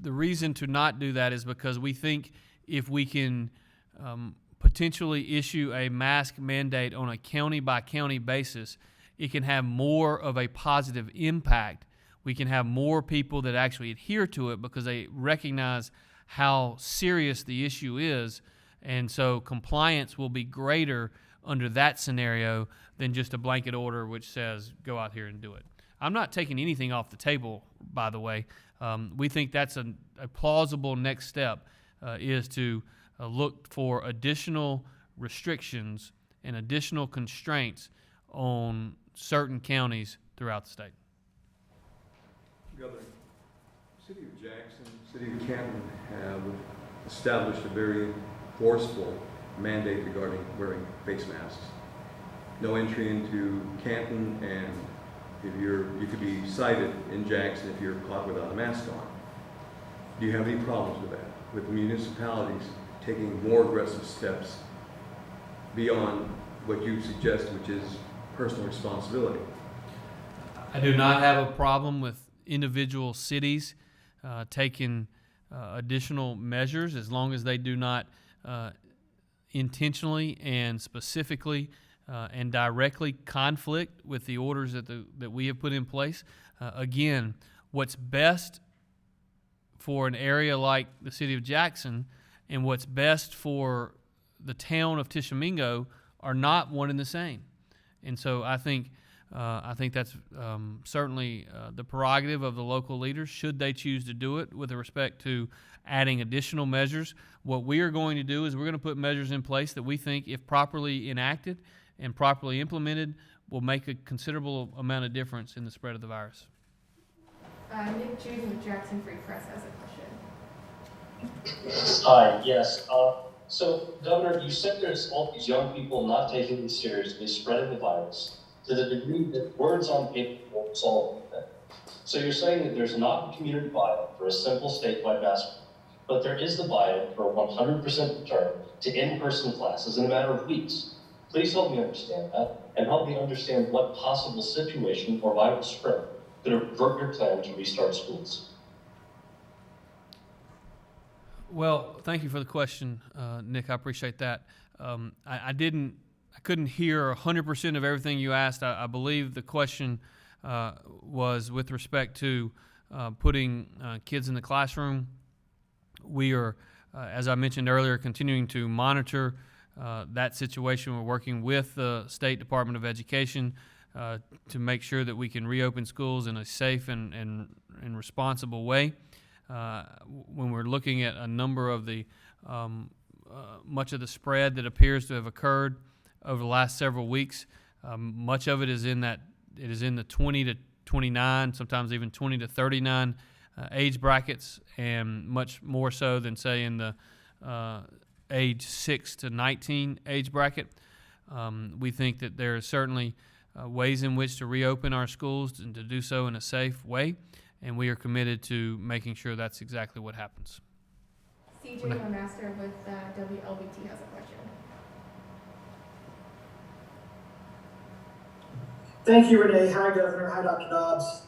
the reason to not do that is because we think if we can potentially issue a mask mandate on a county-by-county basis, it can have more of a positive impact. We can have more people that actually adhere to it because they recognize how serious the issue is, and so compliance will be greater under that scenario than just a blanket order which says go out here and do it. I'm not taking anything off the table, by the way. We think that's a plausible next step is to look for additional restrictions and additional constraints on certain counties throughout the state. Governor, City of Jackson, City of Canton have established a very forceful mandate regarding wearing face masks. No entry into Canton, and you could be cited in Jackson if you're caught without a mask on. Do you have any problems with that? With the municipalities taking more aggressive steps beyond what you suggest, which is personal responsibility? I do not have a problem with individual cities taking additional measures as long as they do not intentionally and specifically and directly conflict with the orders that we have put in place. Again, what's best for an area like the city of Jackson and what's best for the town of Tishomingo are not one and the same. And so I think that's certainly the prerogative of the local leaders, should they choose to do it with respect to adding additional measures. What we are going to do is we're going to put measures in place that we think, if properly enacted and properly implemented, will make a considerable amount of difference in the spread of the virus. Nick Jude with Jackson Free Press has a question. Hi, yes. So, Governor, you said there's all these young people not taking it seriously, spreading the virus to the degree that words on paper won't solve anything. So you're saying that there's not a community buy-in for a simple statewide mask, but there is the buy-in for a 100% return to in-person classes in a matter of weeks. Please help me understand that, and help me understand what possible situation or viral spread could avert your plan to restart schools. Well, thank you for the question, Nick. I appreciate that. I couldn't hear 100% of everything you asked. I believe the question was with respect to putting kids in the classroom. We are, as I mentioned earlier, continuing to monitor that situation. We're working with the State Department of Education to make sure that we can reopen schools in a safe and responsible way. When we're looking at a number of the much of the spread that appears to have occurred over the last several weeks, much of it is in the 20 to 29, sometimes even 20 to 39 age brackets, and much more so than, say, in the age 6 to 19 age bracket. We think that there are certainly ways in which to reopen our schools and to do so in a safe way, and we are committed to making sure that's exactly what happens. CJ Master with WLBT has a question. Thank you, Renee. Hi, Governor. Hi, Dr. Dobbs.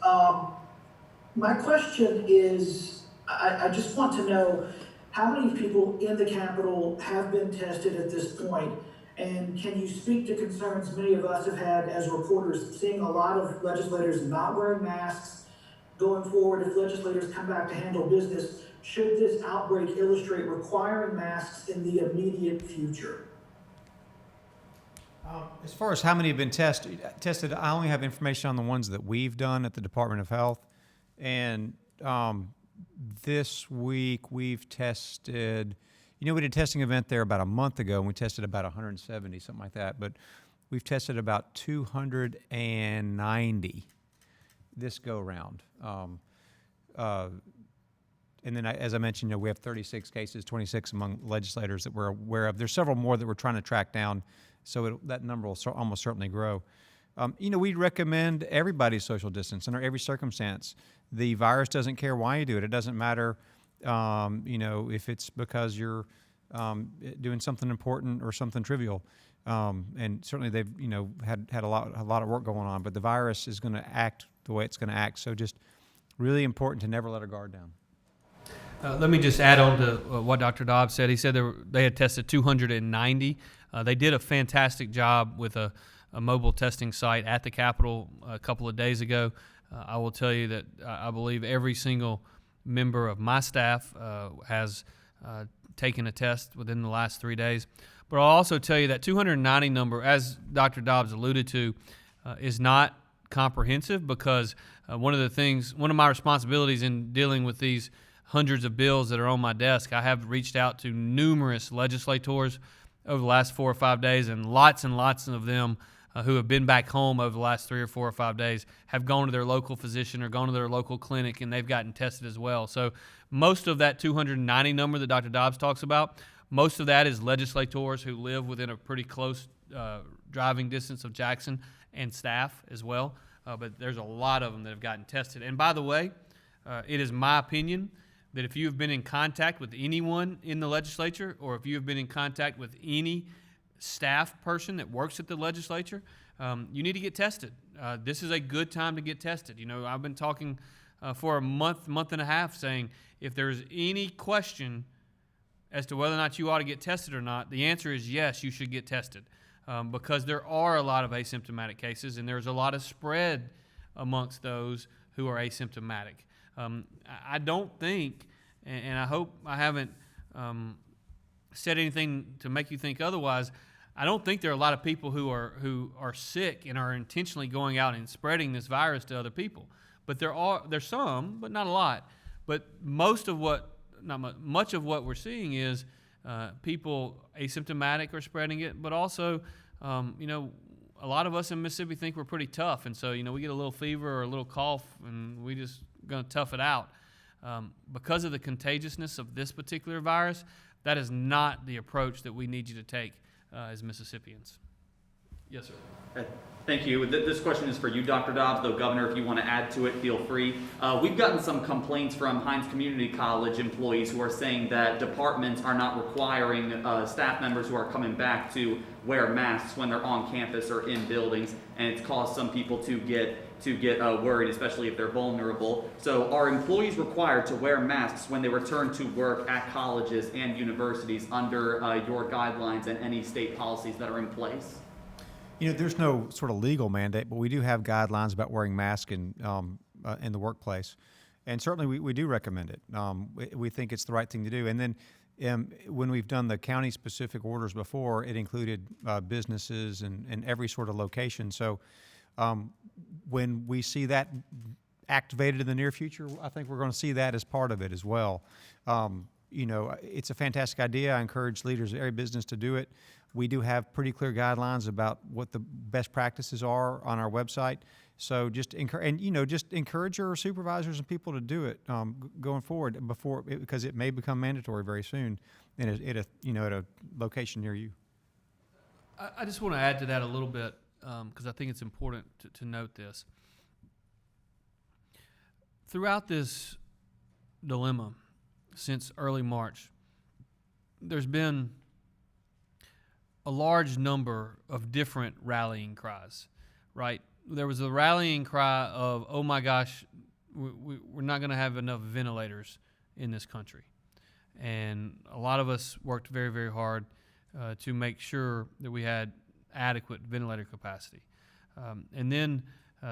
My question is, I just want to know how many people in the Capitol have been tested at this point, and can you speak to concerns many of us have had as reporters, seeing a lot of legislators not wearing masks going forward if legislators come back to handle business? Should this outbreak illustrate requiring masks in the immediate future? As far as how many have been tested, I only have information on the ones that we've done at the Department of Health. And this week we've tested, we did a testing event there about a month ago, and we tested about 170, something like that. But we've tested about 290 this go round. And then, as I mentioned, we have 36 cases, 26 among legislators that we're aware of. There's several more that we're trying to track down, so that number will almost certainly grow. We recommend everybody social distance under every circumstance. The virus doesn't care why you do it. It doesn't matter, if it's because you're doing something important or something trivial. And certainly they've, had a lot of work going on. But the virus is going to act the way it's going to act. So just really important to never let our guard down. Let me just add on to what Dr. Dobbs said. He said they had tested 290. They did a fantastic job with a mobile testing site at the Capitol a couple of days ago. I will tell you that I believe every single member of my staff has taken a test within the last 3 days. But I'll also tell you that 290 number, as Dr. Dobbs alluded to, is not comprehensive, because one of my responsibilities in dealing with these hundreds of bills that are on my desk, I have reached out to numerous legislators over the last 4 or 5 days, and lots of them who have been back home over the last 3 or 4 or 5 days have gone to their local physician or gone to their local clinic, and they've gotten tested as well. So most of that 290 number that Dr. Dobbs talks about, most of that is legislators who live within a pretty close driving distance of Jackson, and staff as well. But there's a lot of them that have gotten tested. And by the way, it is my opinion that if you have been in contact with anyone in the legislature, or if you have been in contact with any staff person that works at the legislature, you need to get tested. This is a good time to get tested. I've been talking for a month and a half saying if there's any question as to whether or not you ought to get tested or not, the answer is yes, you should get tested, because there are a lot of asymptomatic cases, and there's a lot of spread amongst those who are asymptomatic. I don't think, and I hope I haven't said anything to make you think otherwise, I don't think there are a lot of people who are sick and are intentionally going out and spreading this virus to other people. But there's some, but not a lot. But much of what we're seeing is people asymptomatic are spreading it, but also, a lot of us in Mississippi think we're pretty tough, and so we get a little fever or a little cough, and we just going to tough it out. Because of the contagiousness of this particular virus, that is not the approach that we need you to take as Mississippians. Yes, sir. Thank you. This question is for you, Dr. Dobbs, though, Governor, if you want to add to it, feel free. We've gotten some complaints from Hines Community College employees who are saying that departments are not requiring staff members who are coming back to wear masks when they're on campus or in buildings, and it's caused some people to get worried, especially if they're vulnerable. So are employees required to wear masks when they return to work at colleges and universities under your guidelines and any state policies that are in place? There's no sort of legal mandate, but we do have guidelines about wearing masks in the workplace. And certainly we do recommend it. We think it's the right thing to do. And then when we've done the county-specific orders before, it included businesses and every sort of location. So when we see that activated in the near future, I think we're going to see that as part of it as well. It's a fantastic idea. I encourage leaders of every business to do it. We do have pretty clear guidelines about what the best practices are on our website. So just encourage your supervisors and people to do it going forward because it may become mandatory very soon at a location near you. I just want to add to that a little bit because I think it's important to note this. Throughout this dilemma since early March, there's been a large number of different rallying cries, right? There was a rallying cry of, oh my gosh, we're not going to have enough ventilators in this country. And a lot of us worked very, very hard to make sure that we had adequate ventilator capacity. And then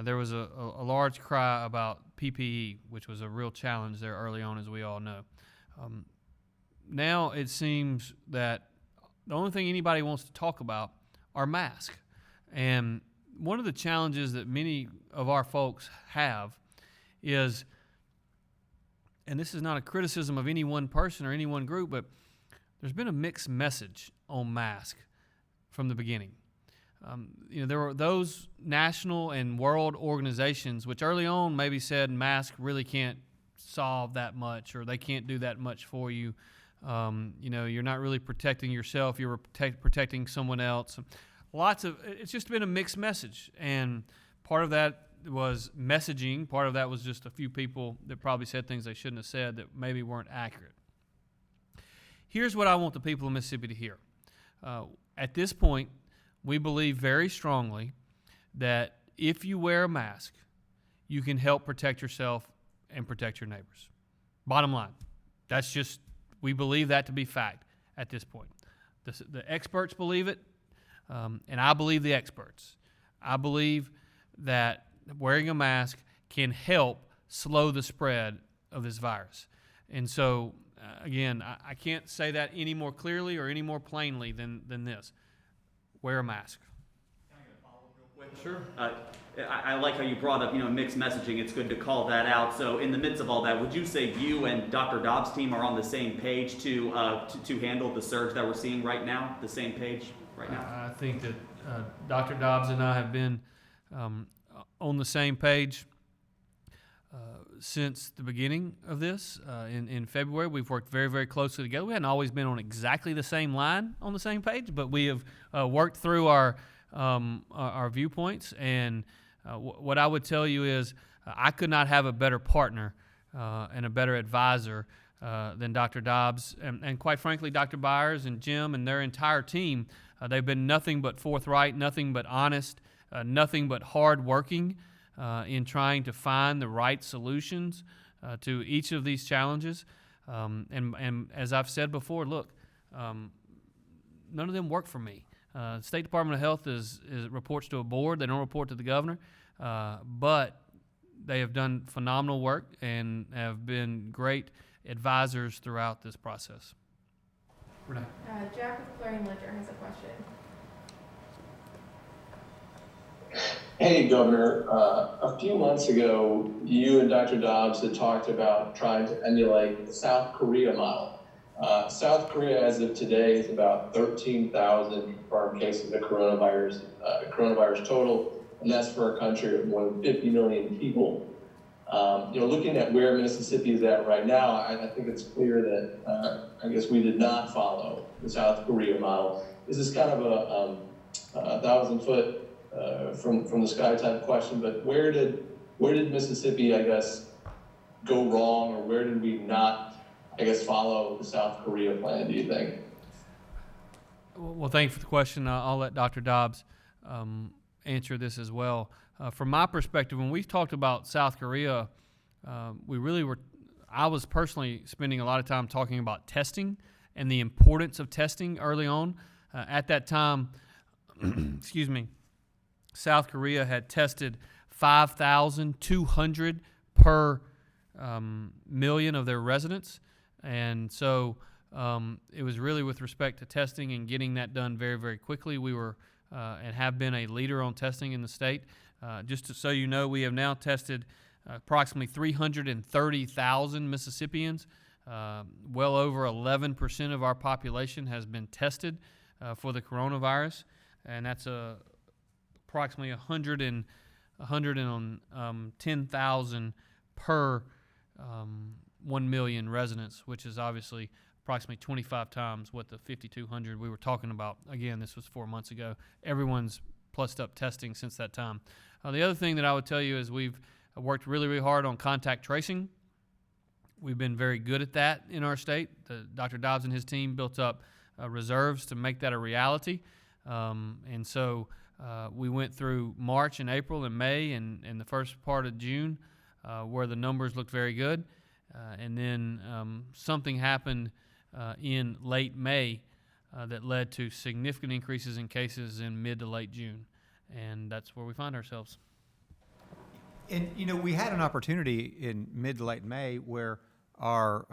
there was a large cry about PPE, which was a real challenge there early on, as we all know. Now it seems that the only thing anybody wants to talk about are masks. And one of the challenges that many of our folks have is, and this is not a criticism of any one person or any one group, but there's been a mixed message on mask from the beginning. There were those national and world organizations which early on maybe said masks really can't solve that much, or they can't do that much for you. You're not really protecting yourself, you're protecting someone else. It's just been a mixed message, and part of that was messaging, part of that was just a few people that probably said things they shouldn't have said that maybe weren't accurate. Here's what I want the people of Mississippi to hear. At this point, we believe very strongly that if you wear a mask, you can help protect yourself and protect your neighbors. Bottom line, we believe that to be fact at this point. The experts believe it, and I believe the experts. I believe that wearing a mask can help slow the spread of this virus. And so, again, I can't say that any more clearly or any more plainly than this. Wear a mask. Can I get a follow-up real quick? Sure. I like how you brought up, mixed messaging. It's good to call that out. So in the midst of all that, would you say you and Dr. Dobbs' team are on the same page to handle the surge that we're seeing right now? The same page right now? I think that Dr. Dobbs and I have been on the same page since the beginning of this. In February, we've worked very, very closely together. We hadn't always been on exactly the same line on the same page, but we have worked through our viewpoints. And what I would tell you is I could not have a better partner and a better advisor than Dr. Dobbs. And quite frankly, Dr. Byers and Jim and their entire team, they've been nothing but forthright, nothing but honest, nothing but hardworking in trying to find the right solutions to each of these challenges. And as I've said before, look, none of them work for me. State Department of Health reports to a board. They don't report to the governor. But they have done phenomenal work and have been great advisors throughout this process. Renee. Jack with Clarion Ledger has a question. Hey, Governor. A few months ago, you and Dr. Dobbs had talked about trying to emulate the South Korea model. South Korea, as of today, is about 13,000 confirmed cases of coronavirus total, and that's for a country of more than 50 million people. Looking at where Mississippi is at right now, I think it's clear that I guess we did not follow the South Korea model. Is this kind of a 1,000-foot from the sky type question? But where did Mississippi, I guess, go wrong, or where did we not, I guess, follow the South Korea plan, do you think? Well, thank you for the question. I'll let Dr. Dobbs answer this as well. From my perspective, when we talked about South Korea, I was personally spending a lot of time talking about testing and the importance of testing early on. At that time, South Korea had tested 5,200 per million of their residents. And so it was really with respect to testing and getting that done very, very quickly. We were and have been a leader on testing in the state. Just so you know, we have now tested approximately 330,000 Mississippians. Well over 11% of our population has been tested for the coronavirus, and that's approximately 110,000 per 1 million residents, which is obviously approximately 25 times what the 5,200 we were talking about. Again, this was 4 months ago. Everyone's plussed up testing since that time. The other thing that I would tell you is we've worked really, really hard on contact tracing. We've been very good at that in our state. Dr. Dobbs and his team built up reserves to make that a reality. And so we went through March and April and May and the first part of June where the numbers looked very good. And then something happened in late May that led to significant increases in cases in mid to late June. And that's where we find ourselves. And, we had an opportunity in mid to late May where our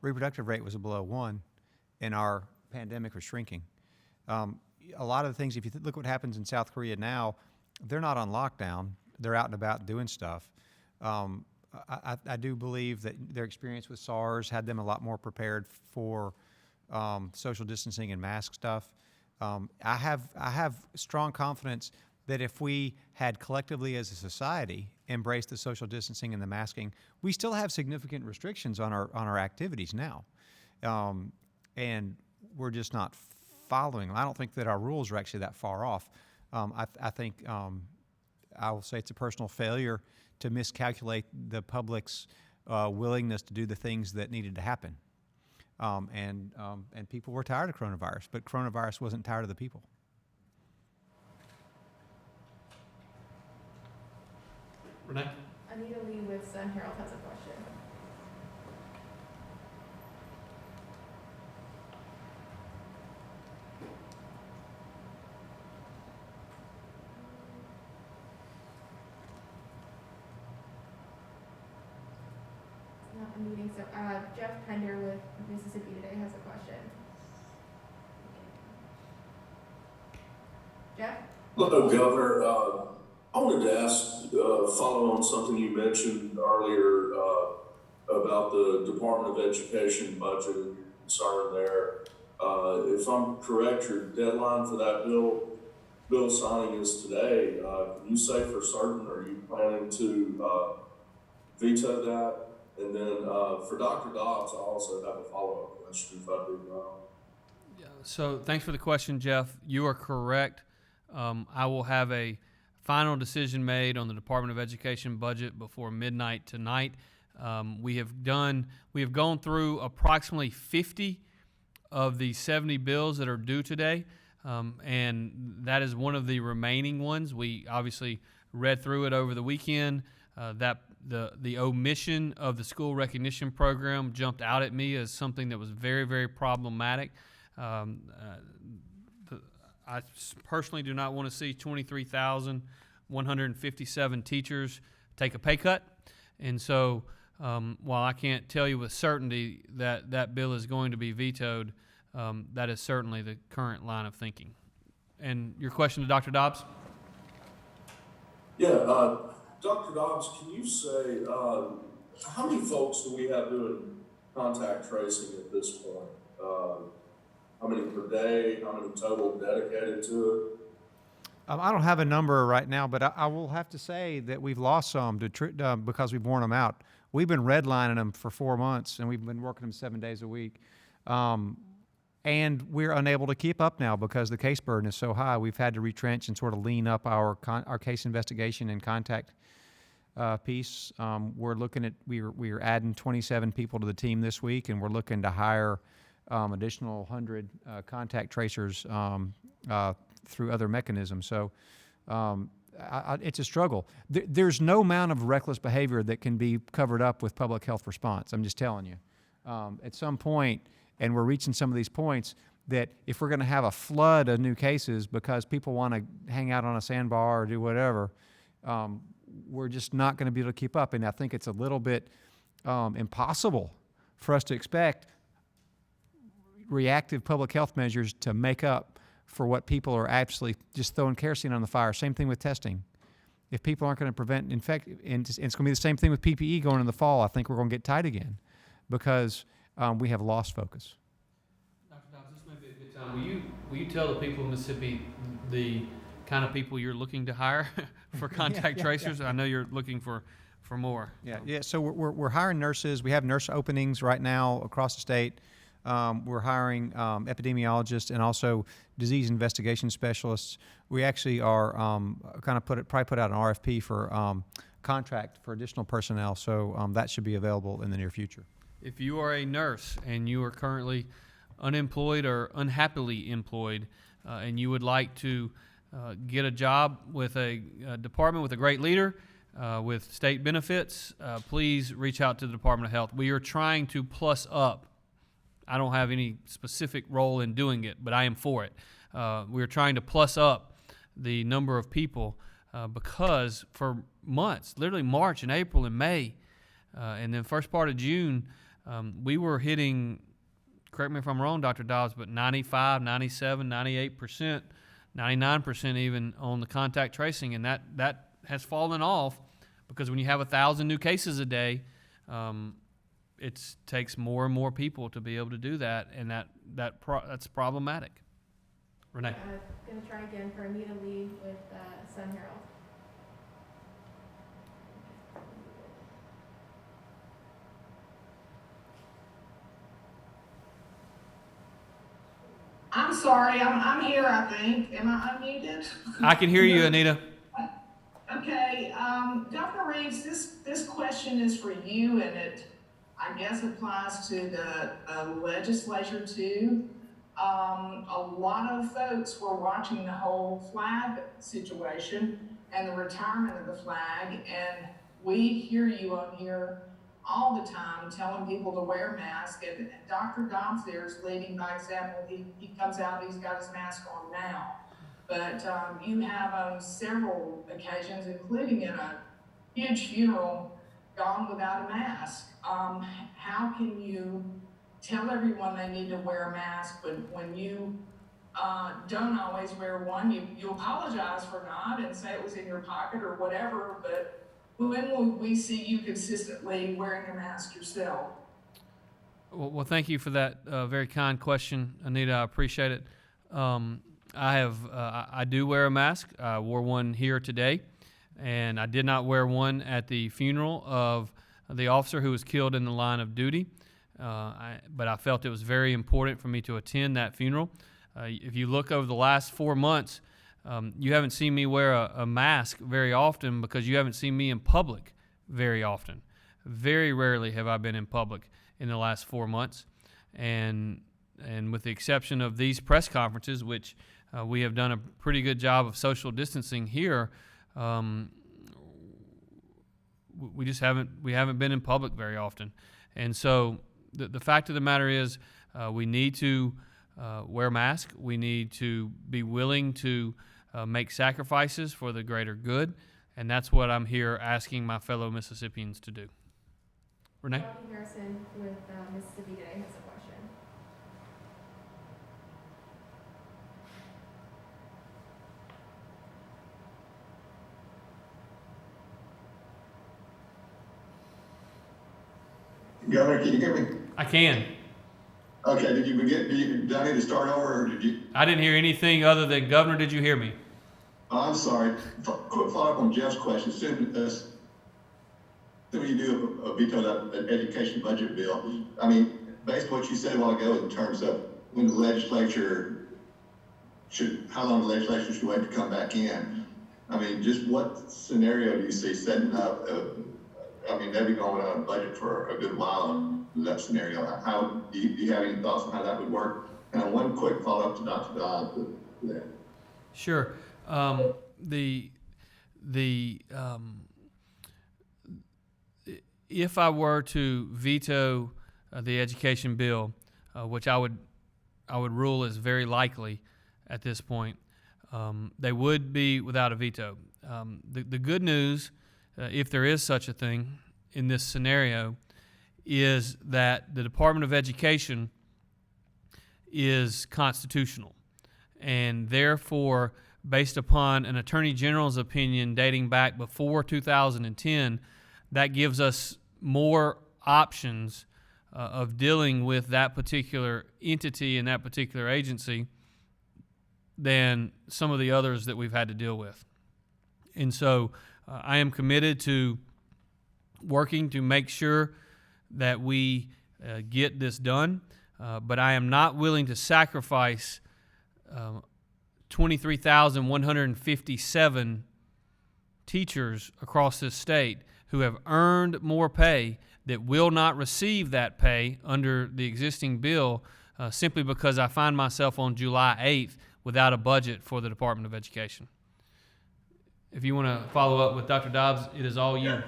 reproductive rate was below 1 and our pandemic was shrinking. A lot of the things, if you look what happens in South Korea now, they're not on lockdown. They're out and about doing stuff. I do believe that their experience with SARS had them a lot more prepared for social distancing and mask stuff. I have strong confidence that if we had collectively as a society embraced the social distancing and the masking, we still have significant restrictions on our activities now, and we're just not following them. I don't think that our rules are actually that far off. I think I will say it's a personal failure to miscalculate the public's willingness to do the things that needed to happen. And people were tired of coronavirus, but coronavirus wasn't tired of the people. Renee? Anita Lee with Sun Herald has a question. It's not a meeting, so Jeff Pender with Mississippi Today has a question. Jeff? Hello, Governor. I wanted to ask, follow on something you mentioned earlier about the Department of Education budget and your concern there. If I'm correct, your deadline for that bill signing is today. Can you say for certain, are you planning to veto that? And then for Dr. Dobbs, I also have a follow-up question if I do. So thanks for the question, Jeff. You are correct. I will have a final decision made on the Department of Education budget before midnight tonight. We have gone through approximately 50 of the 70 bills that are due today, and that is one of the remaining ones. We obviously read through it over the weekend. That the omission of the school recognition program jumped out at me as something that was very, very problematic. I personally do not want to see 23,157 teachers take a pay cut. And so while I can't tell you with certainty that that bill is going to be vetoed, that is certainly the current line of thinking. And your question to Dr. Dobbs? Yeah, Dr. Dobbs, can you say how many folks do we have doing contact tracing at this point? How many per day? How many total dedicated to it? I don't have a number right now, but I will have to say that we've lost some because we've worn them out. We've been redlining them for 4 months, and we've been working them 7 days a week. And we're unable to keep up now because the case burden is so high. We've had to retrench and sort of lean up our case investigation and contact piece. We're looking at we're adding 27 people to the team this week, and we're looking to hire additional 100 contact tracers through other mechanisms. So it's a struggle. There's no amount of reckless behavior that can be covered up with public health response. I'm just telling you. At some point, and we're reaching some of these points, that if we're going to have a flood of new cases because people want to hang out on a sandbar or do whatever, we're just not going to be able to keep up. And I think it's a little bit impossible for us to expect reactive public health measures to make up for what people are actually just throwing kerosene on the fire. Same thing with testing. If people aren't going to prevent infection, and it's going to be the same thing with PPE going in the fall, I think we're going to get tight again because we have lost focus. Dr. Dobbs, this may be a good time. Will you tell the people of Mississippi the kind of people you're looking to hire for contact tracers? I know you're looking for more. Yeah. So we're hiring nurses. We have nurse openings right now across the state. We're hiring epidemiologists and also disease investigation specialists. We actually are kind of probably put out an RFP for contract for additional personnel, so that should be available in the near future. If you are a nurse and you are currently unemployed or unhappily employed, and you would like to get a job with a department with a great leader, with state benefits, please reach out to the Department of Health. We are trying to plus up. I don't have any specific role in doing it, but I am for it. We are trying to plus up the number of people because for months, literally March and April and May, and then first part of June, we were hitting, correct me if I'm wrong, Dr. Dobbs, but 95, 97, 98%, 99% even on the contact tracing, and that has fallen off because when you have 1,000 new cases a day, it takes more and more people to be able to do that, and that's problematic. Renee. Going to try again for Anita Lee with Sun Herald. I'm sorry, I'm here, I think. Am I unmuted? I can hear you, Anita. Okay, Dr. Reeves, this question is for you, and it, I guess, applies to the legislature too. A lot of folks were watching the whole flag situation and the retirement of the flag, and we hear you on here all the time telling people to wear masks, and Dr. Dobbs there is leading by example. He comes out, he's got his mask on now. But you have on several occasions, including in a huge funeral, gone without a mask. How can you tell everyone they need to wear a mask, but when you don't always wear one, you apologize for not and say it was in your pocket or whatever, but when will we see you consistently wearing a mask yourself? Well, thank you for that very kind question, Anita. I appreciate it. I do wear a mask. I wore one here today, and I did not wear one at the funeral of the officer who was killed in the line of duty. But I felt it was very important for me to attend that funeral. If you look over the last 4 months, you haven't seen me wear a mask very often because you haven't seen me in public very often. Very rarely have I been in public in the last 4 months. And with the exception of these press conferences, which we have done a pretty good job of social distancing here, we haven't been in public very often. And so the fact of the matter is we need to wear masks. We need to be willing to make sacrifices for the greater good, and that's what I'm here asking my fellow Mississippians to do. Renee? Bobby Harrison with Mississippi Today has a question. Governor, can you hear me? I can. Okay, do I need to start over, or did you? I didn't hear anything other than, Governor, did you hear me? Oh, I'm sorry. Quick follow-up on Jeff's question. Assuming you do a veto that education budget bill, I mean, based on what you said a while ago in terms of when the legislature how long the legislature should wait to come back in, I mean, just what scenario do you see setting up? I mean, they've been going on a budget for a good while in that scenario. How do you have any thoughts on how that would work? And one quick follow-up to Dr. Dodd to that. Sure. If I were to veto the education bill, which I would rule is very likely at this point, they would be without a veto. The good news, if there is such a thing in this scenario, is that the Department of Education is constitutional, and therefore, based upon an Attorney General's opinion dating back before 2010, that gives us more options of dealing with that particular entity and that particular agency than some of the others that we've had to deal with. And so I am committed to working to make sure that we get this done. but I am not willing to sacrifice 23,157 teachers across this state who have earned more pay that will not receive that pay under the existing bill simply because I find myself on July 8th without a budget for the Department of Education. If you want to follow up with Dr. Dobbs, it is all you.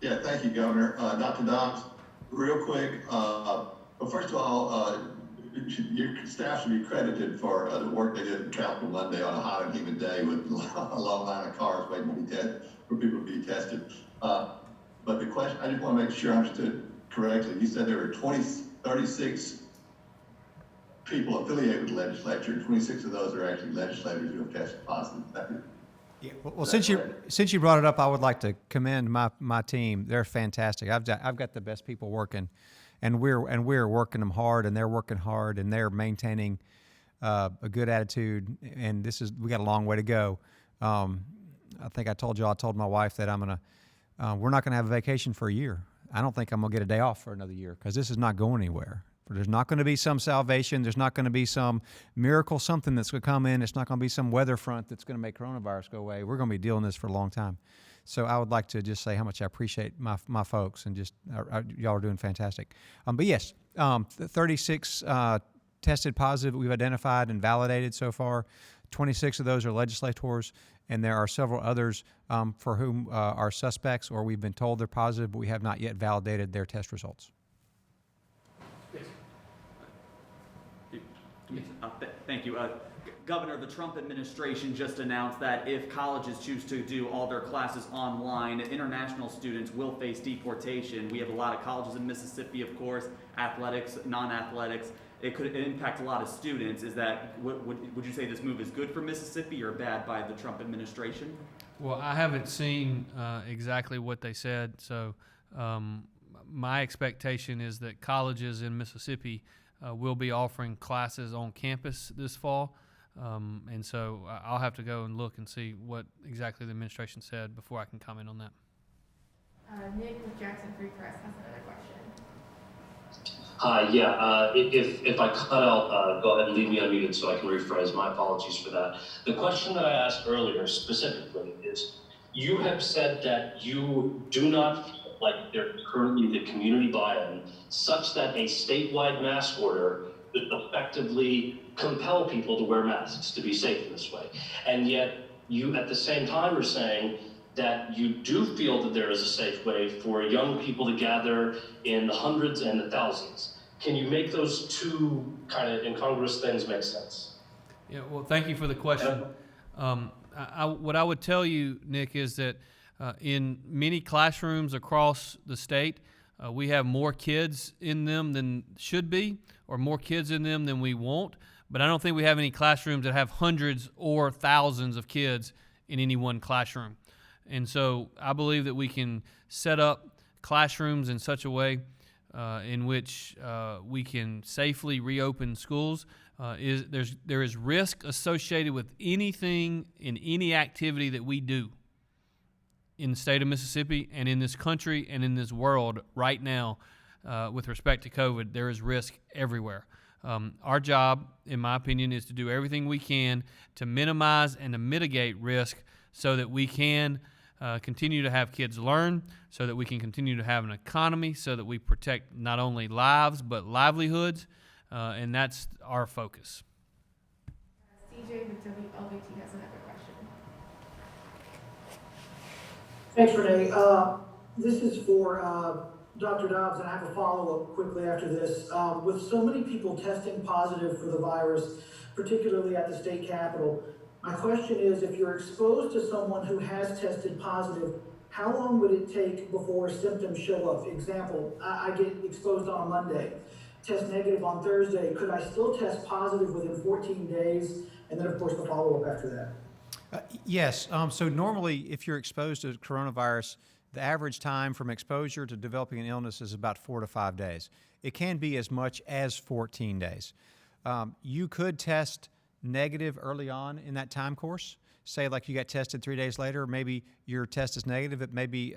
Yeah, thank you, Governor. Dr. Dobbs, real quick, well, first of all, your staff should be credited for the work they did in Capitol Monday on a hot and humid day with a long line of cars waiting to be tested, for people to be tested. But the question, I just want to make sure I understood correctly. You said there were 36 people affiliated with the legislature, and 26 of those are actually legislators who have tested positive. Yeah. Well, since you brought it up, I would like to commend my team. They're fantastic. I've got the best people working, and we're working them hard, and they're working hard, and they're maintaining a good attitude. And we got a long way to go. I think I told my wife that we're not gonna have a vacation for a year. I don't think I'm gonna get a day off for another year because this is not going anywhere. There's not going to be some salvation. There's not going to be some miracle, something that's going to come in. It's not going to be some weather front that's going to make coronavirus go away. We're going to be dealing with this for a long time. So I would like to just say how much I appreciate my folks and just y'all are doing fantastic. But yes, 36 tested positive we've identified and validated so far. 26 of those are legislators, and there are several others for whom are suspects or we've been told they're positive, but we have not yet validated their test results. Thank you. Governor, the Trump administration just announced that if colleges choose to do all their classes online, international students will face deportation. We have a lot of colleges in Mississippi, of course, athletics, non-athletics. It could impact a lot of students. Would you say this move is good for Mississippi or bad by the Trump administration? Well, I haven't seen exactly what they said, so my expectation is that colleges in Mississippi will be offering classes on campus this fall, and so I'll have to go and look and see what exactly the administration said before I can comment on that. Nick with Jackson Free Press has another question. Hi, yeah, if I cut out, go ahead and leave me unmuted so I can rephrase. My apologies for that. The question that I asked earlier specifically is, you have said that you do not feel like there's currently the community buy-in such that a statewide mask order would effectively compel people to wear masks to be safe in this way. And yet you at the same time are saying that you do feel that there is a safe way for young people to gather in the hundreds and the thousands. Can you make those two kind of incongruous things make sense? Yeah, well, thank you for the question. What I would tell you, Nick, is that in many classrooms across the state, we have more kids in them than should be, or more kids in them than we want. But I don't think we have any classrooms that have hundreds or thousands of kids in any one classroom. And so I believe that we can set up classrooms in such a way in which we can safely reopen schools. There is risk associated with anything in any activity that we do in the state of Mississippi and in this country and in this world right now with respect to COVID. There is risk everywhere. Our job, in my opinion, is to do everything we can to minimize and to mitigate risk so that we can continue to have kids learn, so that we can continue to have an economy, so that we protect not only lives but livelihoods, and that's our focus. CJ with WLBT has another question. Thanks, Renee. This is for Dr. Dobbs, and I have a follow-up quickly after this. With so many people testing positive for the virus, particularly at the state capitol, my question is, if you're exposed to someone who has tested positive, how long would it take before symptoms show up? Example, I get exposed on a Monday, test negative on Thursday. Could I still test positive within 14 days? And then, of course, the follow-up after that. Yes. So normally, if you're exposed to coronavirus, the average time from exposure to developing an illness is about 4 to 5 days. It can be as much as 14 days. You could test negative early on in that time course. say like you got tested 3 days later, maybe your test is negative, it may be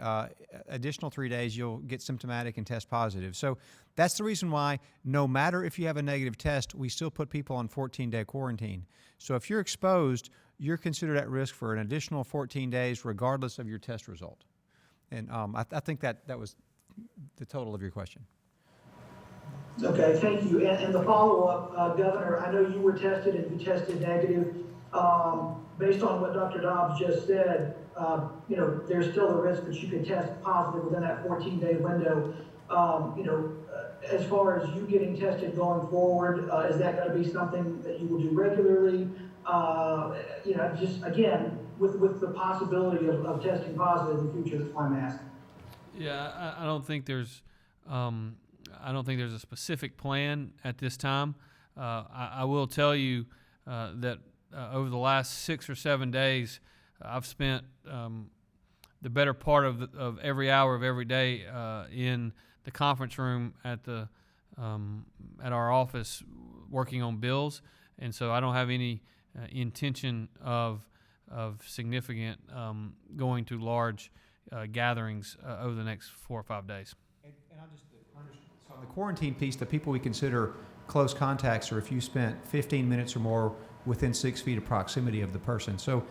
additional 3 days you'll get symptomatic and test positive. So that's the reason why no matter if you have a negative test, we still put people on 14-day quarantine. So if you're exposed, you're considered at risk for an additional 14 days regardless of your test result. And I think that was the total of your question. Okay, thank you. And the follow-up, Governor, I know you were tested and you tested negative. Based on what Dr. Dobbs just said, there's still a risk that you could test positive within that 14-day window. As far as you getting tested going forward, is that going to be something that you will do regularly? Just again, with the possibility of testing positive in the future, that's why I'm asking. Yeah, I don't think there's a specific plan at this time. I will tell you that over the last 6 or 7 days, I've spent the better part of every hour of every day in the conference room at our office working on bills, and so I don't have any intention of significant going to large gatherings over the next 4 or 5 days. And I'll just so on the quarantine piece, the people we consider close contacts are if you spent 15 minutes or more within 6 feet of proximity of the person. So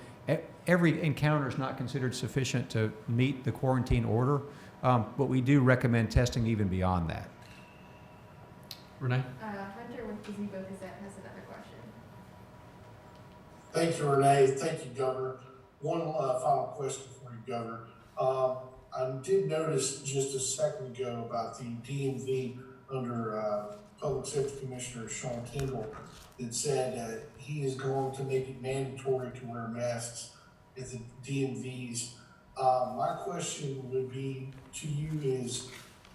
every encounter is not considered sufficient to meet the quarantine order, but we do recommend testing even beyond that. Renee? Hunter with Gazebo Gazette has another question. Thank you, Renee. Thank you, Governor. One final question for you, Governor. I did notice just a second ago about the DMV under Public Safety Commissioner Sean Tingle that said he is going to make it mandatory to wear masks at the DMVs. My question would be to you is,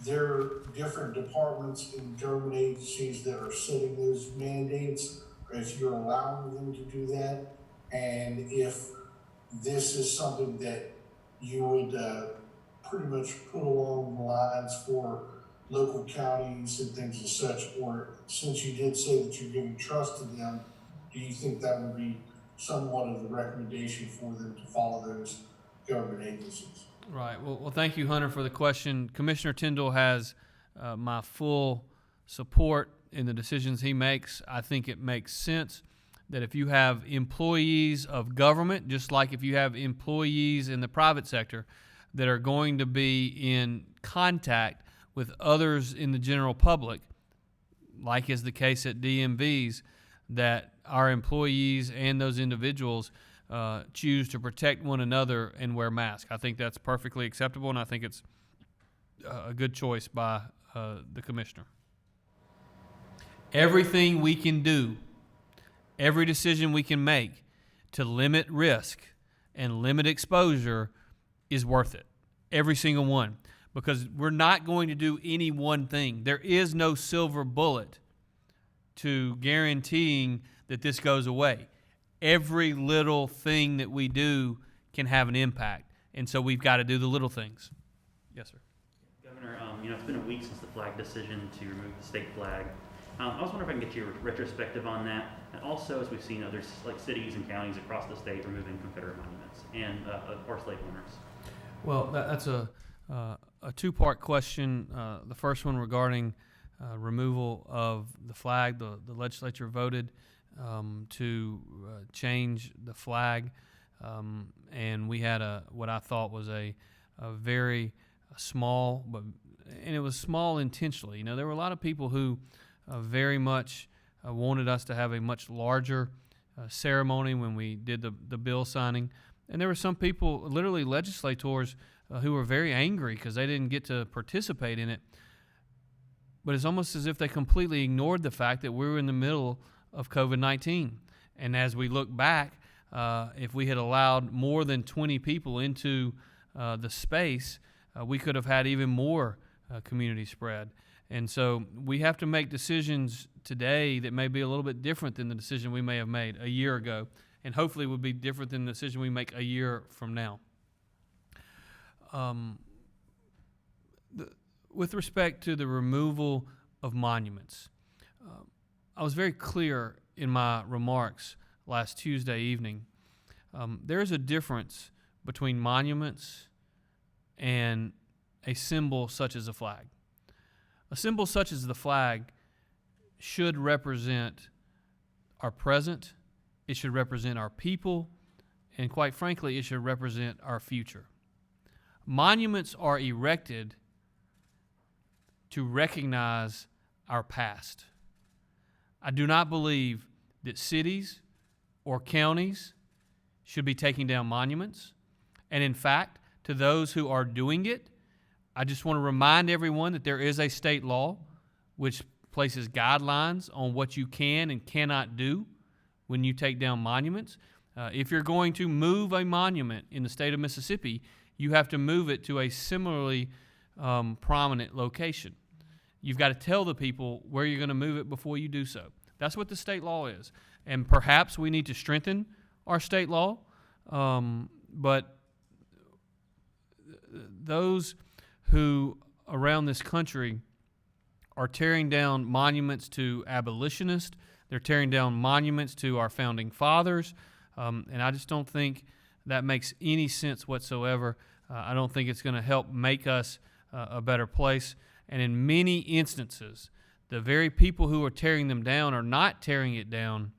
there are different departments and government agencies that are setting those mandates, or if you're allowing them to do that, and if this is something that you would pretty much put along the lines for local counties and things as such, or since you did say that you're giving trust to them, do you think that would be somewhat of the recommendation for them to follow those government agencies? Right. Well, thank you, Hunter, for the question. Commissioner Tyndall has my full support in the decisions he makes. I think it makes sense that if you have employees of government, just like if you have employees in the private sector that are going to be in contact with others in the general public, like is the case at DMVs, that our employees and those individuals choose to protect one another and wear masks. I think that's perfectly acceptable, and I think it's a good choice by the commissioner. Everything we can do, every decision we can make to limit risk and limit exposure is worth it. Every single one. Because we're not going to do any one thing. There is no silver bullet to guaranteeing that this goes away. Every little thing that we do can have an impact. And so we've got to do the little things. Yes, sir. Governor, it's been a week since the flag decision to remove the state flag. I was wondering if I can get your retrospective on that. And also, as we've seen other cities and counties across the state removing Confederate monuments and or slave owners. Well, that's a two-part question. The first one regarding removal of the flag. The legislature voted to change the flag, and we had what I thought was a very small, and it was small intentionally. There were a lot of people who very much wanted us to have a much larger ceremony when we did the bill signing, and there were some people, literally legislators, who were very angry because they didn't get to participate in it. But it's almost as if they completely ignored the fact that we were in the middle of COVID-19. And as we look back, if we had allowed more than 20 people into the space, we could have had even more community spread. And so we have to make decisions today that may be a little bit different than the decision we may have made a year ago, and hopefully will be different than the decision we make a year from now. With respect to the removal of monuments, I was very clear in my remarks last Tuesday evening There is a difference between monuments and a symbol such as a flag. A symbol such as the flag should represent our present, it should represent our people, and quite frankly, it should represent our future. Monuments are erected to recognize our past. I do not believe that cities or counties should be taking down monuments. And in fact, to those who are doing it, I just want to remind everyone that there is a state law which places guidelines on what you can and cannot do when you take down monuments. If you're going to move a monument in the state of Mississippi, you have to move it to a similarly prominent location. You've got to tell the people where you're going to move it before you do so. That's what the state law is. And perhaps we need to strengthen our state law, but those who around this country are tearing down monuments to abolitionists, they're tearing down monuments to our founding fathers, and I just don't think that makes any sense whatsoever. I don't think it's going to help make us a better place. And in many instances, the very people who are tearing them down are not tearing it down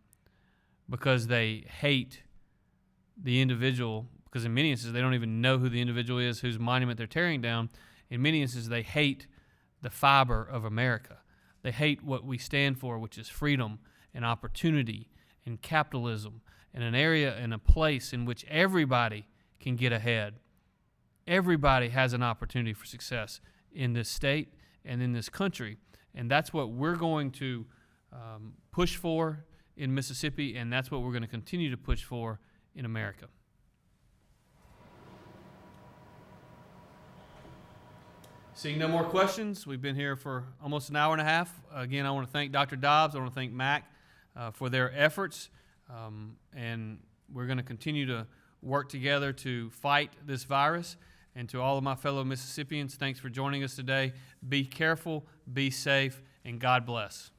because they hate the individual, because in many instances they don't even know who the individual is whose monument they're tearing down. In many instances they hate the fiber of America. They hate what we stand for, which is freedom and opportunity and capitalism and an area and a place in which everybody can get ahead. Everybody has an opportunity for success in this state and in this country. And that's what we're going to push for in Mississippi, and that's what we're going to continue to push for in America. Seeing no more questions, we've been here for almost an hour and a half. Again, I want to thank Dr. Dobbs, I want to thank Mac for their efforts, and we're going to continue to work together to fight this virus. And to all of my fellow Mississippians, thanks for joining us today. Be careful, be safe, and God bless.